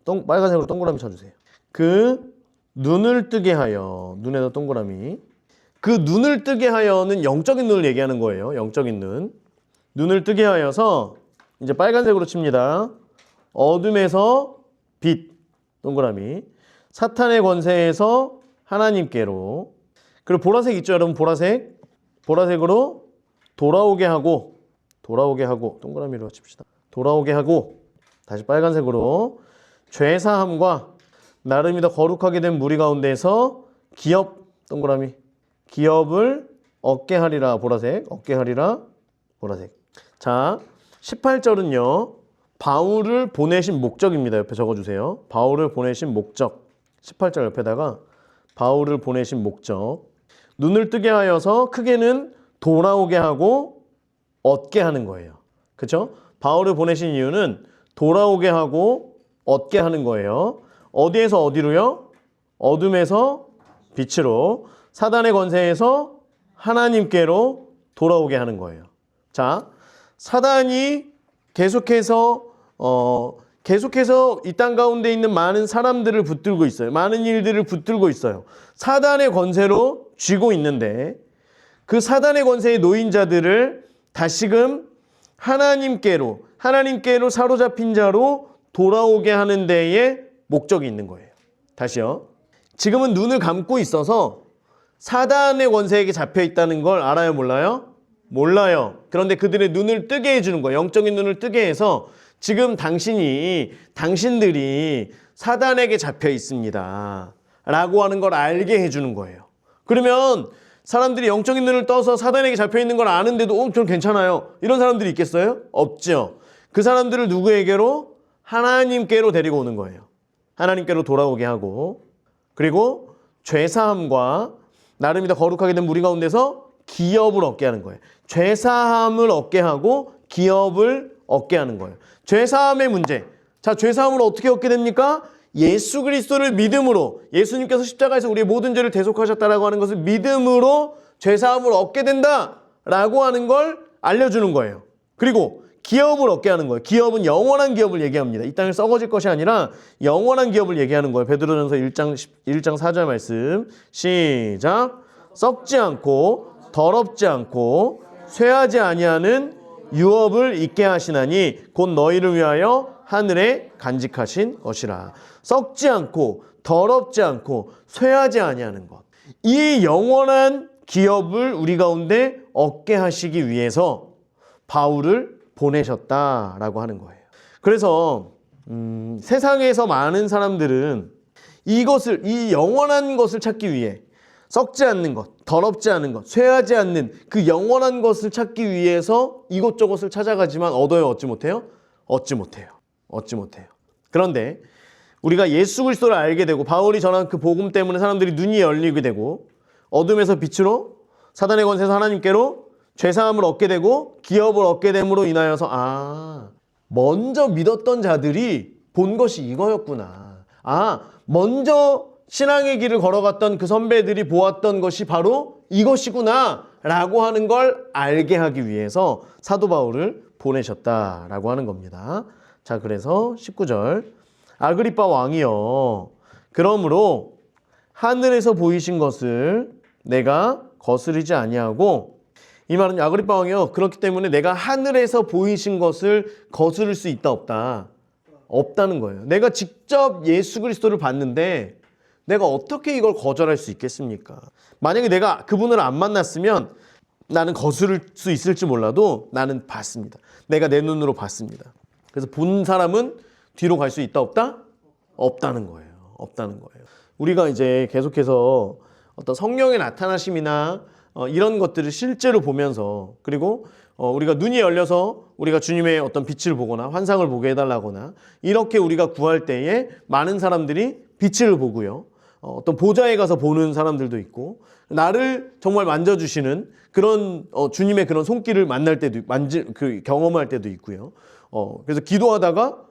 빨간색으로 동그라미 쳐주세요. 그 눈을 뜨게 하여. 눈에다 동그라미. 그 눈을 뜨게 하여는 영적인 눈을 얘기하는 거예요. 영적인 눈. 눈을 뜨게 하여서 이제 빨간색으로 칩니다. 어둠에서 빛. 동그라미. 사탄의 권세에서 하나님께로. 그리고 보라색 있죠, 여러분? 보라색. 보라색으로 돌아오게 하고 동그라미로 칩시다. 돌아오게 하고. 다시 빨간색으로 죄사함과 나를 믿어 거룩하게 된 무리 가운데서 기업. 동그라미. 기업을 얻게 하리라. 보라색. 얻게 하리라. 보라색. 자, 18절은요. 바울을 보내신 목적입니다. 옆에 적어주세요. 바울을 보내신 목적. 18절 옆에다가 바울을 보내신 목적. 눈을 뜨게 하여서 크게는 돌아오게 하고 얻게 하는 거예요. 그렇죠? 바울을 보내신 이유는 돌아오게 하고 얻게 하는 거예요. 어디에서 어디로요? 어둠에서 빛으로, 사단의 권세에서 하나님께로 돌아오게 하는 거예요. 자, 사단이 계속해서 이 땅 가운데 있는 많은 사람들을 붙들고 있어요. 많은 일들을 붙들고 있어요. 사단의 권세로 쥐고 있는데 그 사단의 권세에 놓인 자들을 다시금 하나님께로 사로잡힌 자로 돌아오게 하는 데에 목적이 있는 거예요. 다시요. 지금은 눈을 감고 있어서 사단의 권세에게 잡혀 있다는 걸 알아요, 몰라요? 몰라요. 그런데 그들의 눈을 뜨게 해주는 거예요. 영적인 눈을 뜨게 해서 지금 당신들이 사단에게 잡혀 있습니다. 라고 하는 걸 알게 해주는 거예요. 그러면 사람들이 영적인 눈을 떠서 사단에게 잡혀 있는 걸 아는데도 전 괜찮아요. 이런 사람들이 있겠어요? 없죠. 그 사람들을 누구에게로? 하나님께로 데리고 오는 거예요. 하나님께로 돌아오게 하고, 그리고 죄사함과 나를 믿어 거룩하게 된 무리 가운데서 기업을 얻게 하는 거예요. 죄사함을 얻게 하고 기업을 얻게 하는 거예요. 죄사함의 문제. 자, 죄사함을 어떻게 얻게 됩니까? 예수 그리스도를 믿음으로, 예수님께서 십자가에서 우리의 모든 죄를 대속하셨다라고 하는 것을 믿음으로 죄사함을 얻게 된다라고 하는 걸 알려주는 거예요. 그리고 기업을 얻게 하는 거예요. 기업은 영원한 기업을 얘기합니다. 이 땅에 썩어질 것이 아니라 영원한 기업을 얘기하는 거예요. 베드로전서 1장 4절 말씀 시작. 썩지 않고 더럽지 않고 쇠하지 아니하는 유업을 있게 하시나니 곧 너희를 위하여 하늘에 간직하신 것이라. 썩지 않고 더럽지 않고 쇠하지 아니하는 것. 이 영원한 기업을 우리 가운데 얻게 하시기 위해서 바울을 보내셨다라고 하는 거예요. 그래서 세상에서 많은 사람들은 이것을, 이 영원한 것을 찾기 위해 썩지 않는 것, 더럽지 않은 것, 쇠하지 않는 그 영원한 것을 찾기 위해서 이것저것을 찾아가지만 얻어요, 얻지 못해요? 얻지 못해요. 얻지 못해요. 그런데 우리가 예수 그리스도를 알게 되고 바울이 전한 그 복음 때문에 사람들이 눈이 열리게 되고 어둠에서 빛으로 사단의 권세에서 하나님께로 죄사함을 얻게 되고 기업을 얻게 됨으로 인하여서 먼저 믿었던 자들이 본 것이 이거였구나. 먼저 신앙의 길을 걸어갔던 그 선배들이 보았던 것이 바로 이것이구나 라고 하는 걸 알게 하기 위해서 사도 바울을 보내셨다라고 하는 겁니다. 자, 그래서 19절 아그리빠 왕이여 그러므로 하늘에서 보이신 것을 내가 거스르지 아니하고, 이 말은 아그리빠 왕이여 그렇기 때문에 내가 하늘에서 보이신 것을 거스를 수 있다 없다? 없다는 거예요. 내가 직접 예수 그리스도를 봤는데 내가 어떻게 이걸 거절할 수 있겠습니까? 만약에 내가 그분을 안 만났으면 나는 거스를 수 있을지 몰라도 나는 봤습니다. 내가 내 눈으로 봤습니다. 그래서 본 사람은 뒤로 갈 수 있다 없다? 없다는 거예요. 없다는 거예요. 우리가 이제 계속해서 어떤 성령의 나타나심이나 이런 것들을 실제로 보면서, 그리고 우리가 눈이 열려서 우리가 주님의 어떤 빛을 보거나 환상을 보게 해달라거나 이렇게 우리가 구할 때에 많은 사람들이 빛을 보고요. 어떤 보좌에 가서 보는 사람들도 있고, 나를 정말 만져주시는 그런 주님의 그런 손길을 만날 때도 경험할 때도 있고요. 그래서 기도하다가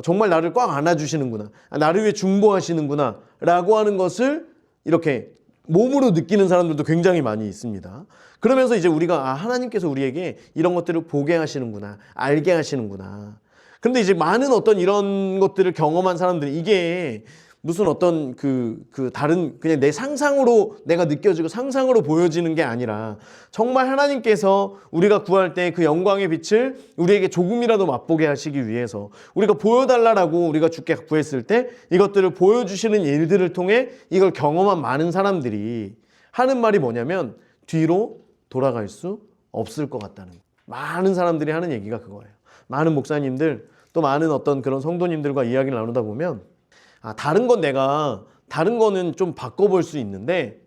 정말 나를 꽉 안아주시는구나, 나를 위해 중보하시는구나 라고 하는 것을 이렇게 몸으로 느끼는 사람들도 굉장히 많이 있습니다. 그러면서 이제 우리가 하나님께서 우리에게 이런 것들을 보게 하시는구나, 알게 하시는구나. 그런데 이제 많은 어떤 이런 것들을 경험한 사람들이 이게 무슨 어떤 다른 그냥 내 상상으로 내가 느껴지고 상상으로 보여지는 게 아니라 정말 하나님께서 우리가 구할 때 그 영광의 빛을 우리에게 조금이라도 맛보게 하시기 위해서 우리가 보여달라고 우리가 주께 구했을 때 이것들을 보여주시는 일들을 통해 이걸 경험한 많은 사람들이 하는 말이 뭐냐면 뒤로 돌아갈 수 없을 것 같다는 거예요. 많은 사람들이 하는 얘기가 그거예요. 많은 목사님들 또 많은 어떤 그런 성도님들과 이야기를 나누다 보면 다른 거는 좀 바꿔볼 수 있는데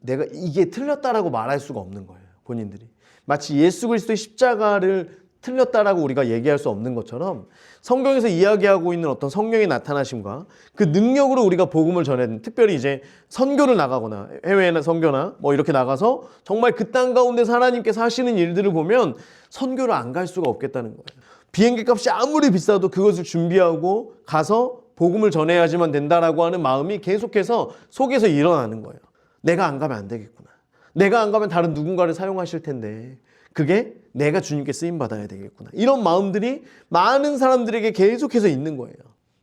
내가 이게 틀렸다라고 말할 수가 없는 거예요. 본인들이 마치 예수 그리스도의 십자가를 틀렸다라고 우리가 얘기할 수 없는 것처럼 성경에서 이야기하고 있는 어떤 성령의 나타나심과 그 능력으로 우리가 복음을 전해야, 특별히 이제 선교를 나가거나 해외나 선교나 뭐 이렇게 나가서 정말 그 땅 가운데서 하나님께서 하시는 일들을 보면 선교를 안 갈 수가 없겠다는 거예요. 비행기 값이 아무리 비싸도 그것을 준비하고 가서 복음을 전해야지만 된다라고 하는 마음이 계속해서 속에서 일어나는 거예요. 내가 안 가면 안 되겠구나. 내가 안 가면 다른 누군가를 사용하실 텐데 그게 내가 주님께 쓰임받아야 되겠구나. 이런 마음들이 많은 사람들에게 계속해서 있는 거예요.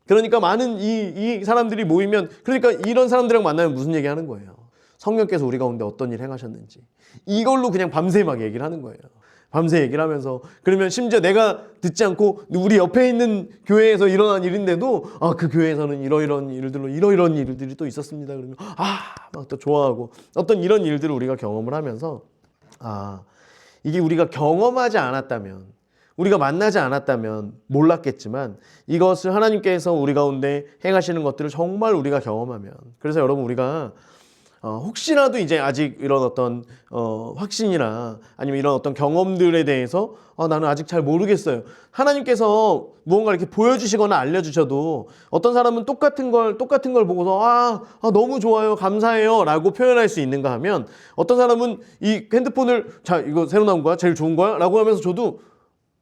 그러니까 많은 이 사람들이 모이면, 그러니까 이런 사람들이랑 만나면 무슨 얘기 하는 거예요? 성령께서 우리 가운데 어떤 일 행하셨는지 이걸로 그냥 밤새 막 얘기를 하는 거예요. 밤새 얘기를 하면서, 그러면 심지어 내가 듣지 않고 우리 옆에 있는 교회에서 일어난 일인데도 그 교회에서는 이러이러한 일들로 이러이러한 일들이 또 있었습니다. 그러면 막 또 좋아하고, 어떤 이런 일들을 우리가 경험을 하면서 이게 우리가 경험하지 않았다면, 우리가 만나지 않았다면 몰랐겠지만 이것을 하나님께서 우리 가운데 행하시는 것들을 정말 우리가 경험하면, 그래서 여러분 우리가 혹시라도 이제 아직 이런 어떤 확신이나 아니면 이런 어떤 경험들에 대해서 나는 아직 잘 모르겠어요. 하나님께서 무언가 이렇게 보여주시거나 알려주셔도 어떤 사람은 똑같은 걸 보고서 너무 좋아요, 감사해요 라고 표현할 수 있는가 하면, 어떤 사람은 이 핸드폰을 자 이거 새로 나온 거야? 제일 좋은 거야? 라고 하면서 줘도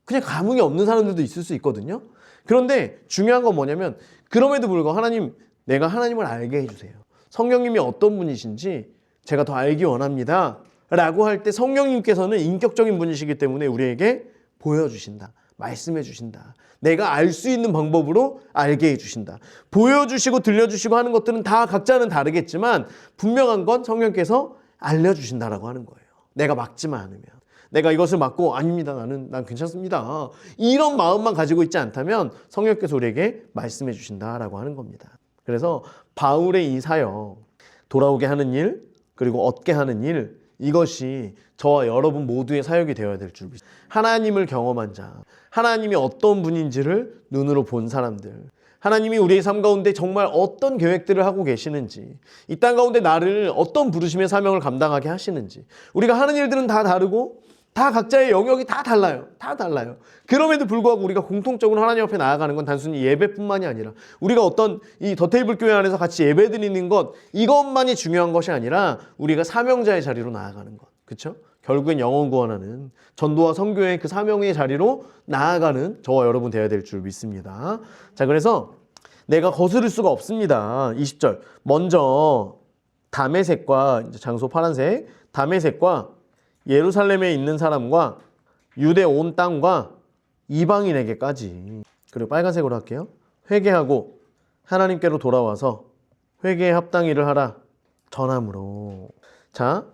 그냥 감흥이 없는 사람들도 있을 수 있거든요. 그런데 중요한 건 뭐냐면, 그럼에도 불구하고 하나님, 내가 하나님을 알게 해주세요. 성령님이 어떤 분이신지 제가 더 알기 원합니다 라고 할 때 성령님께서는 인격적인 분이시기 때문에 우리에게 보여주신다, 말씀해 주신다, 내가 알 수 있는 방법으로 알게 해주신다. 보여주시고 들려주시고 하는 것들은 다 각자는 다르겠지만 분명한 건 성령께서 알려주신다라고 하는 거예요. 내가 막지만 않으면, 내가 이것을 막고 아닙니다, 난 괜찮습니다, 이런 마음만 가지고 있지 않다면 성령께서 우리에게 말씀해 주신다라고 하는 겁니다. 그래서 바울의 이 사역, 돌아오게 하는 일, 그리고 얻게 하는 일, 이것이 저와 여러분 모두의 사역이 되어야 될 줄 믿습니다. 하나님을 경험한 자, 하나님이 어떤 분인지를 눈으로 본 사람들, 하나님이 우리의 삶 가운데 정말 어떤 계획들을 하고 계시는지, 이 땅 가운데 나를 어떤 부르심의 사명을 감당하게 하시는지. 우리가 하는 일들은 다 다르고 다 각자의 영역이 다 달라요. 그럼에도 불구하고 우리가 공통적으로 하나님 앞에 나아가는 건 단순히 예배뿐만이 아니라, 우리가 어떤 이 더 테이블 교회 안에서 같이 예배 드리는 것, 이것만이 중요한 것이 아니라 우리가 사명자의 자리로 나아가는 것. 그렇죠? 결국엔 영혼 구원하는 전도와 선교의 그 사명의 자리로 나아가는 저와 여러분 되어야 될 줄 믿습니다. 자, 그래서 내가 거스를 수가 없습니다. 20절. 먼저 다메섹과, 장소 파란색, 다메섹과 예루살렘에 있는 사람과 유대 온 땅과 이방인에게까지, 그리고 빨간색으로 할게요. 회개하고 하나님께로 돌아와서 회개에 합당 일을 하라 전함으로. 자,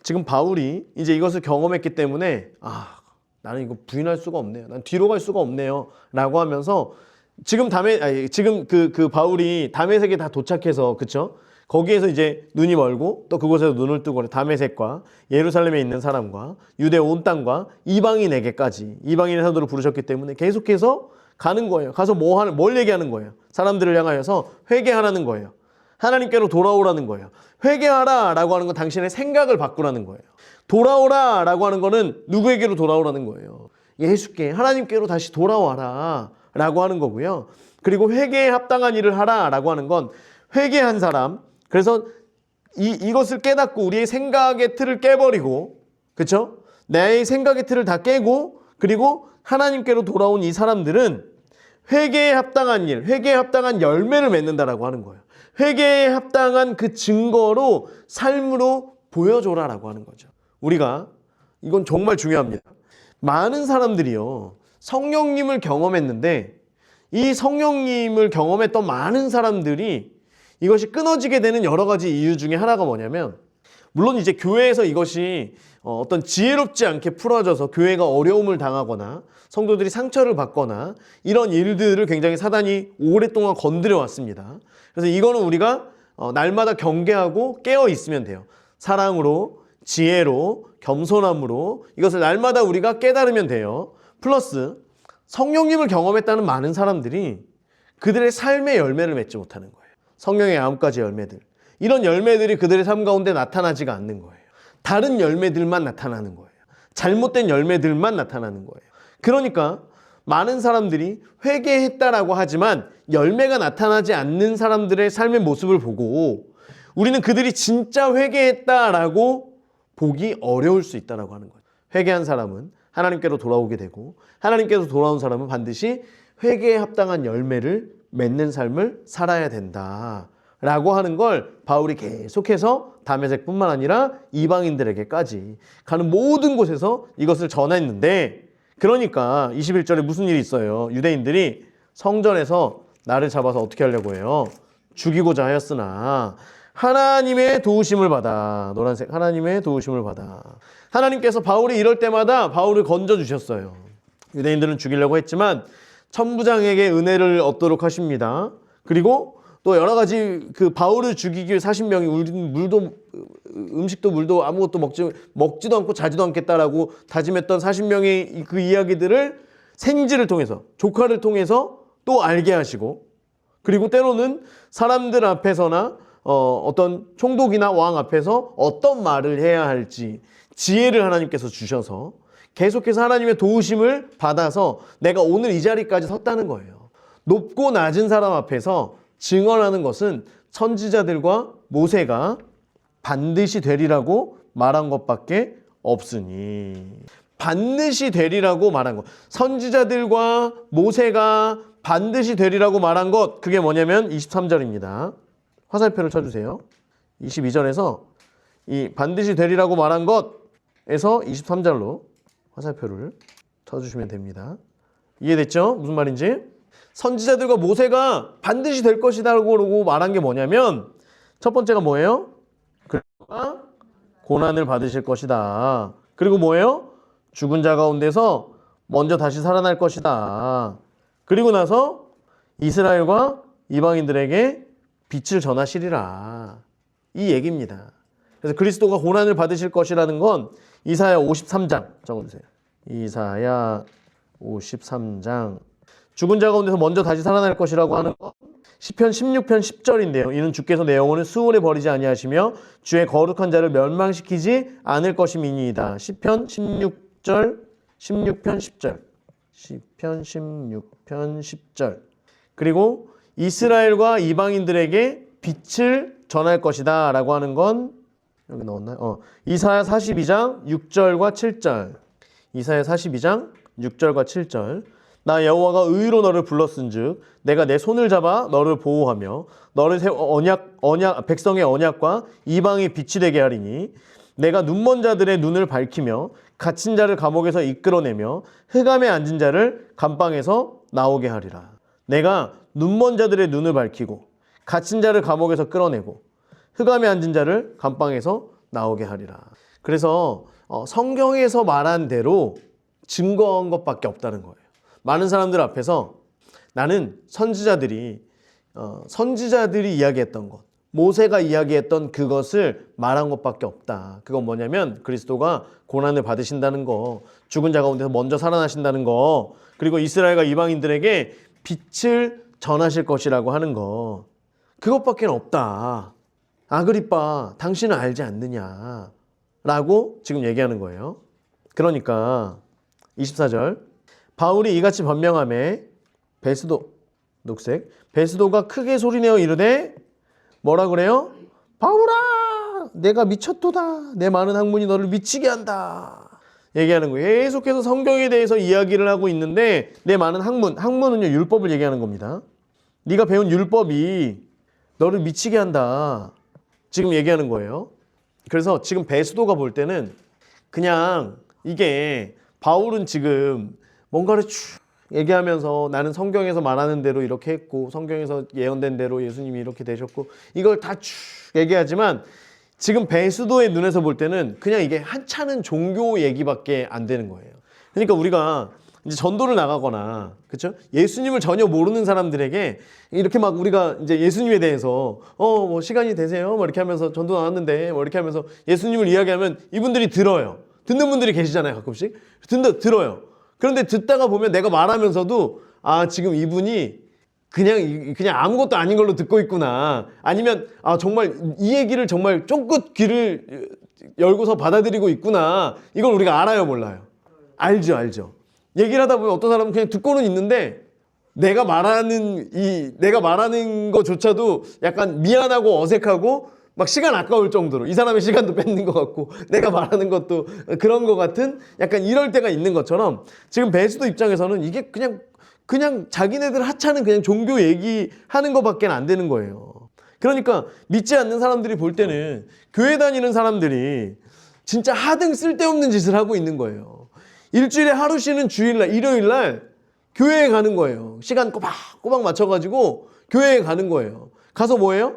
지금 바울이 이제 이것을 경험했기 때문에 나는 이거 부인할 수가 없네요, 난 뒤로 갈 수가 없네요 라고 하면서 지금 그 바울이 다메섹에 다 도착해서, 그쵸? 거기에서 이제 눈이 멀고 또 그곳에서 눈을 뜨고 다메섹과 예루살렘에 있는 사람과 유대 온 땅과 이방인에게까지, 이방인의 사도를 부르셨기 때문에 계속해서 가는 거예요. 가서 뭘 얘기하는 거예요? 사람들을 향하여서 회개하라는 거예요. 하나님께로 돌아오라는 거예요. 회개하라 라고 하는 건 당신의 생각을 바꾸라는 거예요. 돌아오라 라고 하는 거는 누구에게로 돌아오라는 거예요? 예수께, 하나님께로 다시 돌아와라 라고 하는 거고요. 그리고 회개에 합당한 일을 하라 라고 하는 건 회개한 사람, 그래서 이것을 깨닫고 우리의 생각의 틀을 깨버리고, 그렇죠? 내 생각의 틀을 다 깨고, 그리고 하나님께로 돌아온 이 사람들은 회개에 합당한 일, 회개에 합당한 열매를 맺는다라고 하는 거예요. 회개에 합당한 그 증거로 삶으로 보여줘라라고 하는 거죠. 우리가, 이건 정말 중요합니다. 많은 사람들이요, 성령님을 경험했는데 이 성령님을 경험했던 많은 사람들이 이것이 끊어지게 되는 여러 가지 이유 중에 하나가 뭐냐면, 물론 이제 교회에서 이것이 어떤 지혜롭지 않게 풀어져서 교회가 어려움을 당하거나 성도들이 상처를 받거나 이런 일들을 굉장히 사단이 오랫동안 건드려 왔습니다. 그래서 이거는 우리가 날마다 경계하고 깨어 있으면 돼요. 사랑으로, 지혜로, 겸손함으로 이것을 날마다 우리가 깨달으면 돼요. 플러스 성령님을 경험했다는 많은 사람들이 그들의 삶의 열매를 맺지 못하는 거예요. 성령의 9가지 열매들, 이런 열매들이 그들의 삶 가운데 나타나지가 않는 거예요. 다른 열매들만 나타나는 거예요. 잘못된 열매들만 나타나는 거예요. 그러니까 많은 사람들이 회개했다라고 하지만 열매가 나타나지 않는 사람들의 삶의 모습을 보고 우리는 그들이 진짜 회개했다라고 보기 어려울 수 있다라고 하는 거예요. 회개한 사람은 하나님께로 돌아오게 되고, 하나님께로 돌아온 사람은 반드시 회개에 합당한 열매를 맺는 삶을 살아야 된다라고 하는 걸 바울이 계속해서 다메섹뿐만 아니라 이방인들에게까지 가는 모든 곳에서 이것을 전했는데, 그러니까 21절에 무슨 일이 있어요? 유대인들이 성전에서 나를 잡아서 어떻게 하려고 해요? 죽이고자 하였으나 하나님의 도우심을 받아, 노란색, 하나님의 도우심을 받아. 하나님께서 바울이 이럴 때마다 바울을 건져주셨어요. 유대인들은 죽이려고 했지만 천부장에게 은혜를 얻도록 하십니다. 그리고 또 여러 가지 그 바울을 죽이기 위해 40명이 음식도 물도 아무것도 먹지도 않고 자지도 않겠다라고 다짐했던 40명의 그 이야기들을 생지를 통해서, 조카를 통해서 또 알게 하시고, 그리고 때로는 사람들 앞에서나 어떤 총독이나 왕 앞에서 어떤 말을 해야 할지 지혜를 하나님께서 주셔서 계속해서 하나님의 도우심을 받아서 내가 오늘 이 자리까지 섰다는 거예요. 높고 낮은 사람 앞에서 증언하는 것은 선지자들과 모세가 반드시 되리라고 말한 것밖에 없으니. 반드시 되리라고 말한 것. 선지자들과 모세가 반드시 되리라고 말한 것, 그게 뭐냐면 23절입니다. 화살표를 쳐주세요. 22절에서 이 반드시 되리라고 말한 것에서 23절로 화살표를 쳐주시면 됩니다. 이해됐죠? 무슨 말인지? 선지자들과 모세가 반드시 될 것이다라고 말한 게 뭐냐면 첫 번째가 뭐예요? 그가 고난을 받으실 것이다. 그리고 뭐예요? 죽은 자 가운데서 먼저 다시 살아날 것이다. 그리고 나서 이스라엘과 이방인들에게 빛을 전하시리라. 이 얘기입니다. 그래서 그리스도가 고난을 받으실 것이라는 건 이사야 53장 적어주세요. 이사야 53장. 죽은 자 가운데서 먼저 다시 살아날 것이라고 하는 것. 시편 16편 10절인데요. 이는 주께서 내 영혼을 수월에 버리지 아니하시며 주의 거룩한 자를 멸망시키지 않을 것임이니이다. 시편 16편 10절. 시편 16편 10절. 그리고 이스라엘과 이방인들에게 빛을 전할 것이다 라고 하는 건 여기 넣었나요? 이사야 42장 6절과 7절. 이사야 42장 6절과 7절. 나 여호와가 의로 너를 불렀은즉 내가 내 손을 잡아 너를 보호하며 너를 백성의 언약과 이방의 빛이 되게 하리니 내가 눈먼 자들의 눈을 밝히며 갇힌 자를 감옥에서 이끌어내며 흑암에 앉은 자를 감방에서 나오게 하리라. 내가 눈먼 자들의 눈을 밝히고 갇힌 자를 감옥에서 끌어내고 흑암에 앉은 자를 감방에서 나오게 하리라. 그래서 성경에서 말한 대로 증거한 것밖에 없다는 거예요. 많은 사람들 앞에서 나는 선지자들이 이야기했던 것, 모세가 이야기했던 그것을 말한 것밖에 없다. 그건 뭐냐면 그리스도가 고난을 받으신다는 거, 죽은 자 가운데서 먼저 살아나신다는 거, 그리고 이스라엘과 이방인들에게 빛을 전하실 것이라고 하는 거, 그것밖에 없다. 아그리빠, 당신은 알지 않느냐 라고 지금 얘기하는 거예요. 그러니까 24절, 바울이 이같이 변명하매 베스도가 크게 소리내어 이르되 뭐라 그래요? 바울아, 내가 미쳤도다. 내 많은 학문이 너를 미치게 한다. 얘기하는 거예요. 계속해서 성경에 대해서 이야기를 하고 있는데 내 많은 학문은요 율법을 얘기하는 겁니다. 네가 배운 율법이 너를 미치게 한다. 지금 얘기하는 거예요. 그래서 지금 베스도가 볼 때는 그냥 이게 바울은 지금 뭔가를 쭉 얘기하면서 나는 성경에서 말하는 대로 이렇게 했고 성경에서 예언된 대로 예수님이 이렇게 되셨고 이걸 다 쭉 얘기하지만 지금 베스도의 눈에서 볼 때는 그냥 이게 한찮은 종교 얘기밖에 안 되는 거예요. 그러니까 우리가 이제 전도를 나가거나 그렇죠? 예수님을 전혀 모르는 사람들에게 이렇게 막 우리가 이제 예수님에 대해서 뭐 시간이 되세요? 뭐 이렇게 하면서 전도 나왔는데 뭐 이렇게 하면서 예수님을 이야기하면 이분들이 들어요. 듣는 분들이 계시잖아요, 가끔씩. 들어요. 그런데 듣다가 보면 내가 말하면서도 지금 이분이 그냥 아무것도 아닌 걸로 듣고 있구나. 아니면 정말 이 얘기를 정말 쫑긋 귀를 열고서 받아들이고 있구나. 이걸 우리가 알아요, 몰라요? 알죠. 얘기를 하다 보면 어떤 사람은 그냥 듣고는 있는데 내가 말하는 것조차도 약간 미안하고 어색하고 막 시간 아까울 정도로 이 사람의 시간도 뺏는 것 같고 내가 말하는 것도 그런 것 같은 약간 이럴 때가 있는 것처럼 지금 베스도 입장에서는 이게 그냥 자기네들 하찮은 그냥 종교 얘기하는 것밖에 안 되는 거예요. 그러니까 믿지 않는 사람들이 볼 때는 교회 다니는 사람들이 진짜 하등 쓸데없는 짓을 하고 있는 거예요. 일주일에 하루 쉬는 주일날 일요일날 교회에 가는 거예요. 시간 꼬박 맞춰가지고 교회에 가는 거예요. 가서 뭐예요?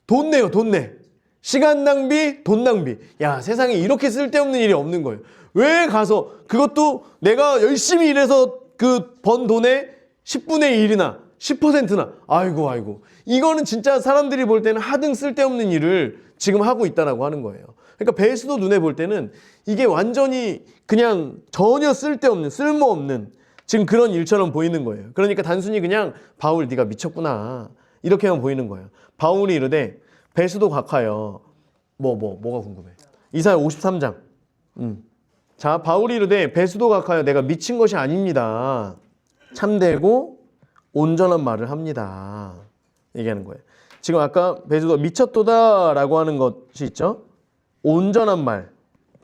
돈 내요, 돈 내. 시간 낭비, 돈 낭비. 야, 세상에 이렇게 쓸데없는 일이 없는 거예요. 왜 가서 그것도 내가 열심히 일해서 그 번 돈의 10분의 1이나 10%나 아이고 이거는 진짜 사람들이 볼 때는 하등 쓸데없는 일을 지금 하고 있다라고 하는 거예요. 그러니까 베스도 눈에 볼 때는 이게 완전히 그냥 전혀 쓸모없는 지금 그런 일처럼 보이는 거예요. 그러니까 단순히 그냥 바울 네가 미쳤구나 이렇게만 보이는 거예요. 바울이 이르되 배수도 각하여. 뭐가 궁금해? 이사야 53장. 자, 바울이 이르되 배수도 각하여 내가 미친 것이 아닙니다. 참되고 온전한 말을 합니다. 얘기하는 거예요. 지금 아까 배수도 미쳤도다라고 하는 것이 있죠. 온전한 말,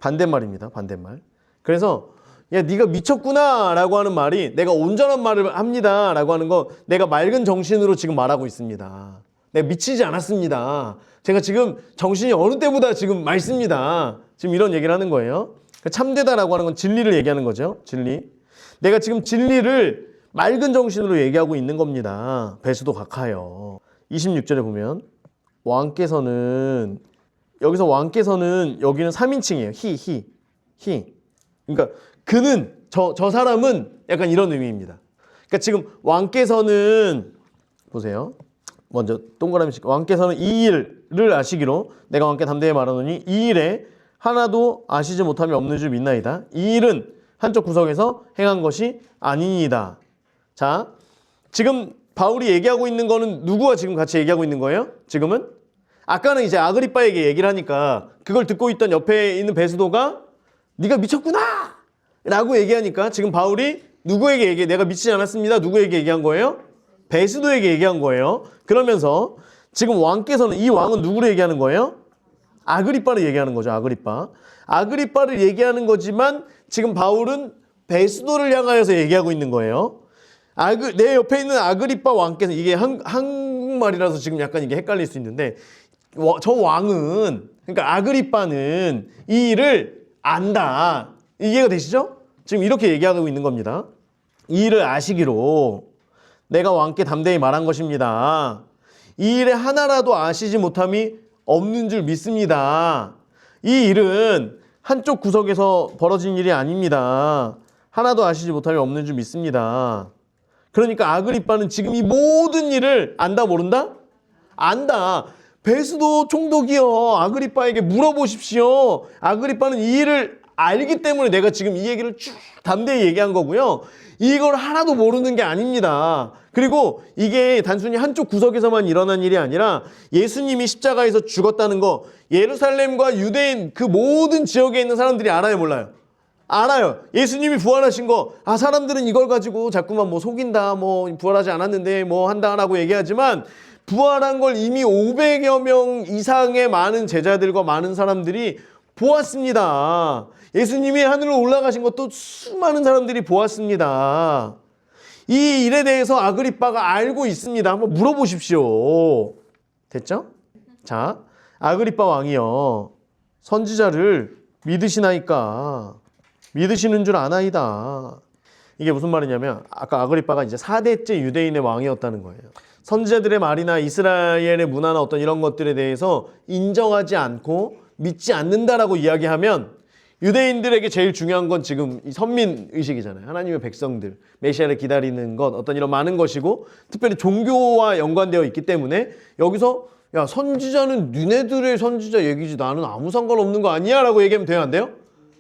반대말입니다. 반대말. 그래서 야, 네가 미쳤구나라고 하는 말이 내가 온전한 말을 합니다라고 하는 거, 내가 맑은 정신으로 지금 말하고 있습니다. 내가 미치지 않았습니다. 제가 지금 정신이 어느 때보다 지금 맑습니다. 지금 이런 얘기를 하는 거예요. 참되다라고 하는 건 진리를 얘기하는 거죠. 진리. 내가 지금 진리를 맑은 정신으로 얘기하고 있는 겁니다. 배수도 각하여. 26절에 보면 왕께서는, 여기서 왕께서는 여기는 3인칭이에요. 히. 그러니까 그는, 저 사람은 약간 이런 의미입니다. 그러니까 지금 왕께서는, 보세요. 먼저 동그라미씩. 왕께서는 이 일을 아시기로 내가 왕께 담대히 말하노니 이 일에 하나도 아시지 못함이 없는 줄 믿나이다. 이 일은 한쪽 구석에서 행한 것이 아니니이다. 자, 지금 바울이 얘기하고 있는 거는 누구와 지금 같이 얘기하고 있는 거예요? 지금은? 아까는 이제 아그리빠에게 얘기를 하니까 그걸 듣고 있던 옆에 있는 베스도가 네가 미쳤구나! 라고 얘기하니까 지금 바울이 누구에게 얘기해? 내가 미치지 않았습니다. 누구에게 얘기한 거예요? 베스도에게 얘기한 거예요. 그러면서 지금 왕께서는, 이 왕은 누구를 얘기하는 거예요? 아그리빠를 얘기하는 거죠. 아그리빠를 얘기하는 거지만 지금 바울은 베스도를 향하여서 얘기하고 있는 거예요. 내 옆에 있는 아그리빠 왕께서, 이게 한국말이라서 지금 약간 이게 헷갈릴 수 있는데, 저 왕은, 그러니까 아그리빠는 이 일을 안다. 이해가 되시죠? 지금 이렇게 얘기하고 있는 겁니다. 이 일을 아시기로 내가 왕께 담대히 말한 것입니다. 이 일에 하나라도 아시지 못함이 없는 줄 믿습니다. 이 일은 한쪽 구석에서 벌어진 일이 아닙니다. 하나도 아시지 못함이 없는 줄 믿습니다. 그러니까 아그리빠는 지금 이 모든 일을 안다, 모른다? 안다. 베스도 총독이요, 아그리빠에게 물어보십시오. 아그리빠는 이 일을 알기 때문에 내가 지금 이 얘기를 쭉 담대히 얘기한 거고요. 이걸 하나도 모르는 게 아닙니다. 그리고 이게 단순히 한쪽 구석에서만 일어난 일이 아니라 예수님이 십자가에서 죽었다는 거, 예루살렘과 유대인 그 모든 지역에 있는 사람들이 알아요, 몰라요? 알아요. 예수님이 부활하신 거, 사람들은 이걸 가지고 자꾸만 뭐 속인다, 뭐 부활하지 않았는데 뭐 한다라고 얘기하지만, 부활한 걸 이미 500여 명 이상의 많은 제자들과 많은 사람들이 보았습니다. 예수님이 하늘로 올라가신 것도 수많은 사람들이 보았습니다. 이 일에 대해서 아그리빠가 알고 있습니다. 한번 물어보십시오. 됐죠? 자, 아그리빠 왕이요, 선지자를 믿으시나이까? 믿으시는 줄 아나이다. 이게 무슨 말이냐면, 아까 아그리빠가 이제 4대째 유대인의 왕이었다는 거예요. 선지자들의 말이나 이스라엘의 문화나 어떤 이런 것들에 대해서 인정하지 않고 믿지 않는다라고 이야기하면, 유대인들에게 제일 중요한 건 지금 이 선민 의식이잖아요. 하나님의 백성들, 메시아를 기다리는 것, 어떤 이런 많은 것이고, 특별히 종교와 연관되어 있기 때문에 여기서 야, 선지자는 니네들의 선지자 얘기지 나는 아무 상관없는 거 아니야? 라고 얘기하면 돼요, 안 돼요?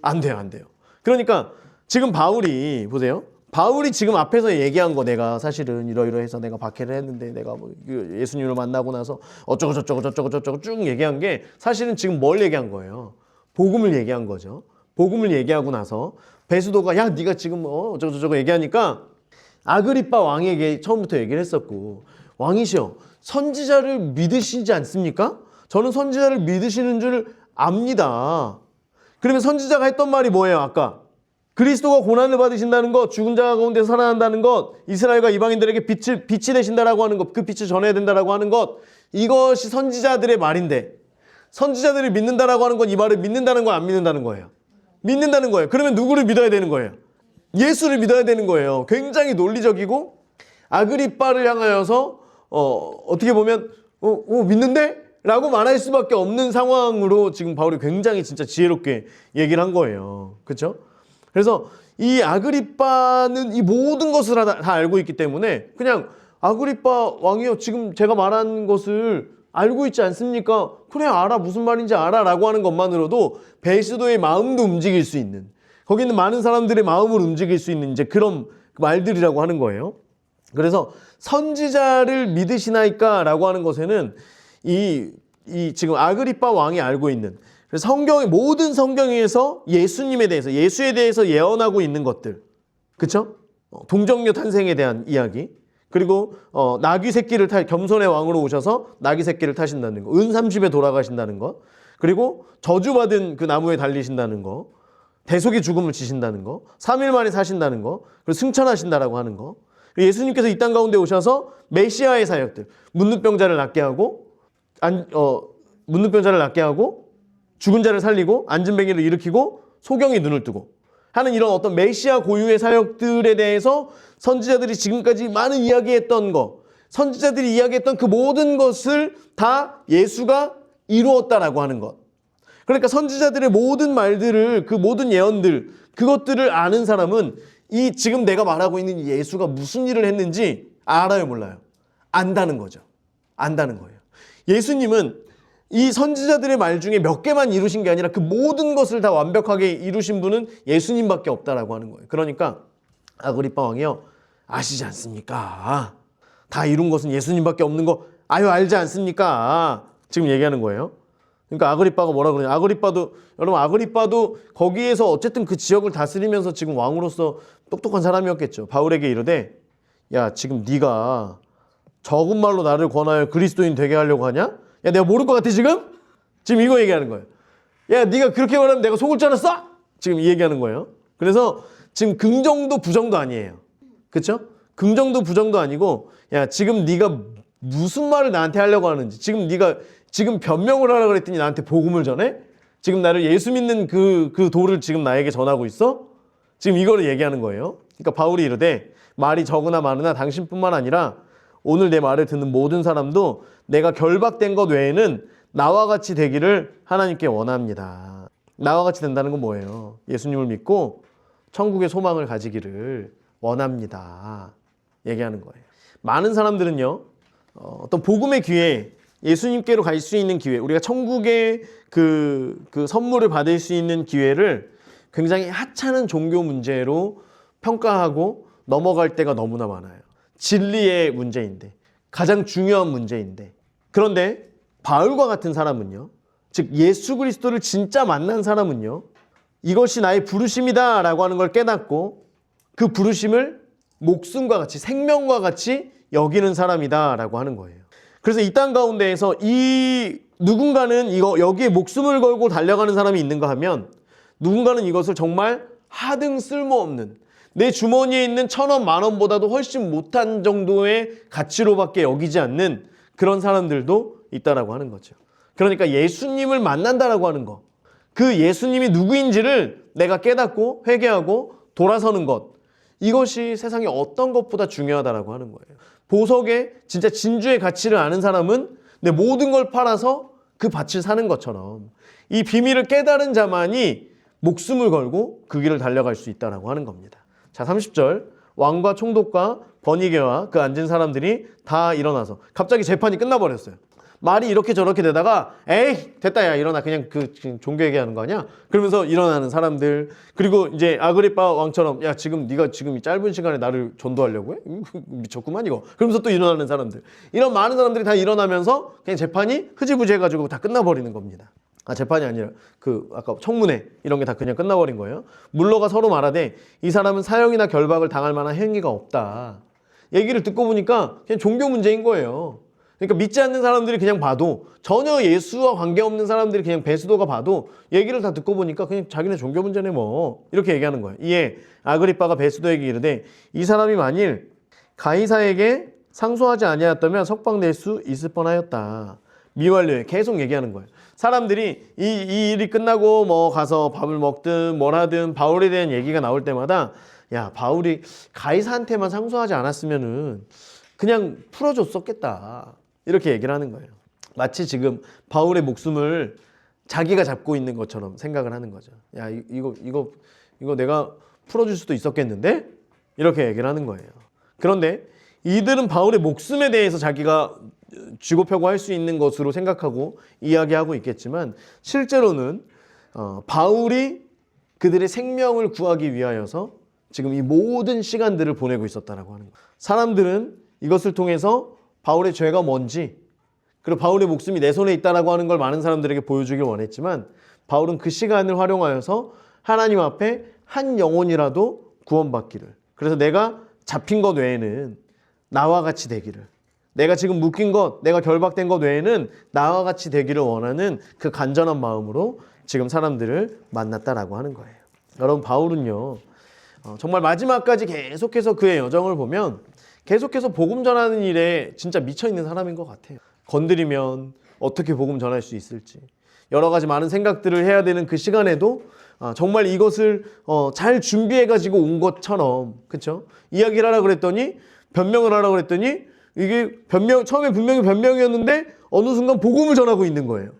안 돼요. 그러니까 지금 바울이, 보세요. 바울이 지금 앞에서 얘기한 거, 내가 사실은 이러이러해서 내가 박해를 했는데 내가 뭐 예수님을 만나고 나서 어쩌고 저쩌고 쭉 얘기한 게, 사실은 지금 뭘 얘기한 거예요? 복음을 얘기한 거죠. 복음을 얘기하고 나서 베스도가 야, 네가 지금 어쩌고 저쩌고 얘기하니까 아그리빠 왕에게 처음부터 얘기를 했었고, 왕이시여, 선지자를 믿으시지 않습니까? 저는 선지자를 믿으시는 줄 압니다. 그러면 선지자가 했던 말이 뭐예요? 아까 그리스도가 고난을 받으신다는 것, 죽은 자 가운데서 살아난다는 것, 이스라엘과 이방인들에게 빛이 되신다라고 하는 것, 그 빛을 전해야 된다라고 하는 것, 이것이 선지자들의 말인데, 선지자들이 믿는다라고 하는 건 이 말을 믿는다는 거야, 안 믿는다는 거예요? 믿는다는 거예요. 그러면 누구를 믿어야 되는 거예요? 예수를 믿어야 되는 거예요. 굉장히 논리적이고, 아그리빠를 향하여서 어떻게 보면 믿는데? 라고 말할 수밖에 없는 상황으로 지금 바울이 굉장히 진짜 지혜롭게 얘기를 한 거예요. 그렇죠? 그래서 이 아그리빠는 이 모든 것을 다 알고 있기 때문에 그냥 아그리빠 왕이요, 지금 제가 말한 것을 알고 있지 않습니까? 그래, 알아. 무슨 말인지 알아. 라고 하는 것만으로도 베스도의 마음도 움직일 수 있는, 거기 있는 많은 사람들의 마음을 움직일 수 있는 이제 그런 말들이라고 하는 거예요. 그래서 선지자를 믿으시나이까? 라고 하는 것에는 이 이 지금 아그리빠 왕이 알고 있는, 그래서 모든 성경에서 예수님에 대해서, 예수에 대해서 예언하고 있는 것들, 그쵸? 동정녀 탄생에 대한 이야기, 그리고 나귀 새끼를 겸손의 왕으로 오셔서 나귀 새끼를 타신다는 거, 은 30에 돌아가신다는 거, 그리고 저주받은 그 나무에 달리신다는 거, 대속의 죽음을 지신다는 거, 3일 만에 사신다는 거, 그리고 승천하신다라고 하는 거, 예수님께서 이 땅 가운데 오셔서 메시아의 사역들, 묻는 병자를 낫게 하고, 묻는 병자를 낫게 하고, 죽은 자를 살리고, 앉은 뱅이를 일으키고, 소경이 눈을 뜨고 하는 이런 어떤 메시아 고유의 사역들에 대해서 선지자들이 지금까지 많은 이야기했던 거, 선지자들이 이야기했던 그 모든 것을 다 예수가 이루었다라고 하는 것. 그러니까 선지자들의 모든 말들을, 그 모든 예언들, 그것들을 아는 사람은 이 지금 내가 말하고 있는 예수가 무슨 일을 했는지 알아요, 몰라요? 안다는 거죠. 안다는 거예요. 예수님은 이 선지자들의 말 중에 몇 개만 이루신 게 아니라 그 모든 것을 다 완벽하게 이루신 분은 예수님밖에 없다라고 하는 거예요. 그러니까 아그리빠 왕이요, 아시지 않습니까? 다 이룬 것은 예수님밖에 없는 거 알지 않습니까? 지금 얘기하는 거예요. 그러니까 아그리빠가 뭐라 그러냐? 여러분 아그리빠도 거기에서 어쨌든 그 지역을 다스리면서 지금 왕으로서 똑똑한 사람이었겠죠. 바울에게 이르되, 야, 지금 네가 적은 말로 나를 권하여 그리스도인 되게 하려고 하냐? 야, 내가 모를 것 같아 지금? 지금 이거 얘기하는 거예요. 야, 네가 그렇게 말하면 내가 속을 줄 알았어? 지금 이 얘기하는 거예요. 그래서 지금 긍정도 부정도 아니에요. 그렇죠? 긍정도 부정도 아니고, 야, 지금 네가 무슨 말을 나한테 하려고 하는지, 지금 변명을 하라고 그랬더니 나한테 복음을 전해? 지금 나를 예수 믿는 그 도를 지금 나에게 전하고 있어? 지금 이거를 얘기하는 거예요. 그러니까 바울이 이르되, 말이 적으나 많으나 당신뿐만 아니라 오늘 내 말을 듣는 모든 사람도 내가 결박된 것 외에는 나와 같이 되기를 하나님께 원합니다. 나와 같이 된다는 건 뭐예요? 예수님을 믿고 천국의 소망을 가지기를 원합니다. 얘기하는 거예요. 많은 사람들은요, 어떤 복음의 기회, 예수님께로 갈 수 있는 기회, 우리가 천국의 그 선물을 받을 수 있는 기회를 굉장히 하찮은 종교 문제로 평가하고 넘어갈 때가 너무나 많아요. 진리의 문제인데, 가장 중요한 문제인데. 그런데 바울과 같은 사람은요, 즉 예수 그리스도를 진짜 만난 사람은요, 이것이 나의 부르심이다 라고 하는 걸 깨닫고 그 부르심을 목숨과 같이, 생명과 같이 여기는 사람이다 라고 하는 거예요. 그래서 이 땅 가운데에서 누군가는 여기에 목숨을 걸고 달려가는 사람이 있는가 하면, 누군가는 이것을 정말 하등 쓸모없는, 내 주머니에 있는 1,000원, 10,000원보다도 훨씬 못한 정도의 가치로밖에 여기지 않는 그런 사람들도 있다라고 하는 거죠. 그러니까 예수님을 만난다라고 하는 것, 그 예수님이 누구인지를 내가 깨닫고 회개하고 돌아서는 것, 이것이 세상에 어떤 것보다 중요하다라고 하는 거예요. 보석의 진짜 진주의 가치를 아는 사람은 내 모든 걸 팔아서 그 밭을 사는 것처럼 이 비밀을 깨달은 자만이 목숨을 걸고 그 길을 달려갈 수 있다라고 하는 겁니다. 자, 30절. 왕과 총독과 번이게와 그 앉은 사람들이 다 일어나서 갑자기 재판이 끝나버렸어요. 말이 이렇게 저렇게 되다가 에이 됐다, 야 일어나, 그냥 종교 얘기하는 거 아니야? 그러면서 일어나는 사람들, 그리고 이제 아그리빠 왕처럼, 야 지금 네가 지금 이 짧은 시간에 나를 전도하려고 해? 미쳤구만 이거. 그러면서 또 일어나는 사람들, 이런 많은 사람들이 다 일어나면서 그냥 재판이 흐지부지 해가지고 다 끝나버리는 겁니다. 재판이 아니라 아까 청문회 이런 게 다 그냥 끝나버린 거예요. 물러가 서로 말하되 이 사람은 사형이나 결박을 당할 만한 행위가 없다. 얘기를 듣고 보니까 그냥 종교 문제인 거예요. 그러니까 믿지 않는 사람들이 그냥 봐도, 전혀 예수와 관계없는 사람들이 그냥 배수도가 봐도 얘기를 다 듣고 보니까 그냥 자기네 종교 문제네 뭐, 이렇게 얘기하는 거예요. 이에 아그리빠가 배수도에게 이르되 이 사람이 만일 가이사에게 상소하지 아니하였다면 석방될 수 있을 뻔하였다. 미완료에 계속 얘기하는 거예요. 사람들이 이 일이 끝나고 뭐 가서 밥을 먹든 뭘 하든 바울에 대한 얘기가 나올 때마다, 야 바울이 가이사한테만 상소하지 않았으면은 그냥 풀어줬었겠다, 이렇게 얘기를 하는 거예요. 마치 지금 바울의 목숨을 자기가 잡고 있는 것처럼 생각을 하는 거죠. 야 이거 내가 풀어줄 수도 있었겠는데? 이렇게 얘기를 하는 거예요. 그런데 이들은 바울의 목숨에 대해서 자기가 쥐고 펴고 할 수 있는 것으로 생각하고 이야기하고 있겠지만, 실제로는 바울이 그들의 생명을 구하기 위하여서 지금 이 모든 시간들을 보내고 있었다라고 하는 거예요. 사람들은 이것을 통해서 바울의 죄가 뭔지, 그리고 바울의 목숨이 내 손에 있다라고 하는 걸 많은 사람들에게 보여주길 원했지만 바울은 그 시간을 활용하여서 하나님 앞에 한 영혼이라도 구원받기를, 그래서 내가 잡힌 것 외에는 나와 같이 되기를, 내가 지금 묶인 것, 내가 결박된 것 외에는 나와 같이 되기를 원하는 그 간절한 마음으로 지금 사람들을 만났다라고 하는 거예요. 여러분, 바울은요 정말 마지막까지 계속해서 그의 여정을 보면 계속해서 복음 전하는 일에 진짜 미쳐있는 사람인 것 같아요. 건드리면 어떻게 복음 전할 수 있을지, 여러 가지 많은 생각들을 해야 되는 그 시간에도 정말 이것을 잘 준비해가지고 온 것처럼, 그렇죠? 이야기를 하라 그랬더니, 변명을 하라 그랬더니 이게 처음에 분명히 변명이었는데 어느 순간 복음을 전하고 있는 거예요.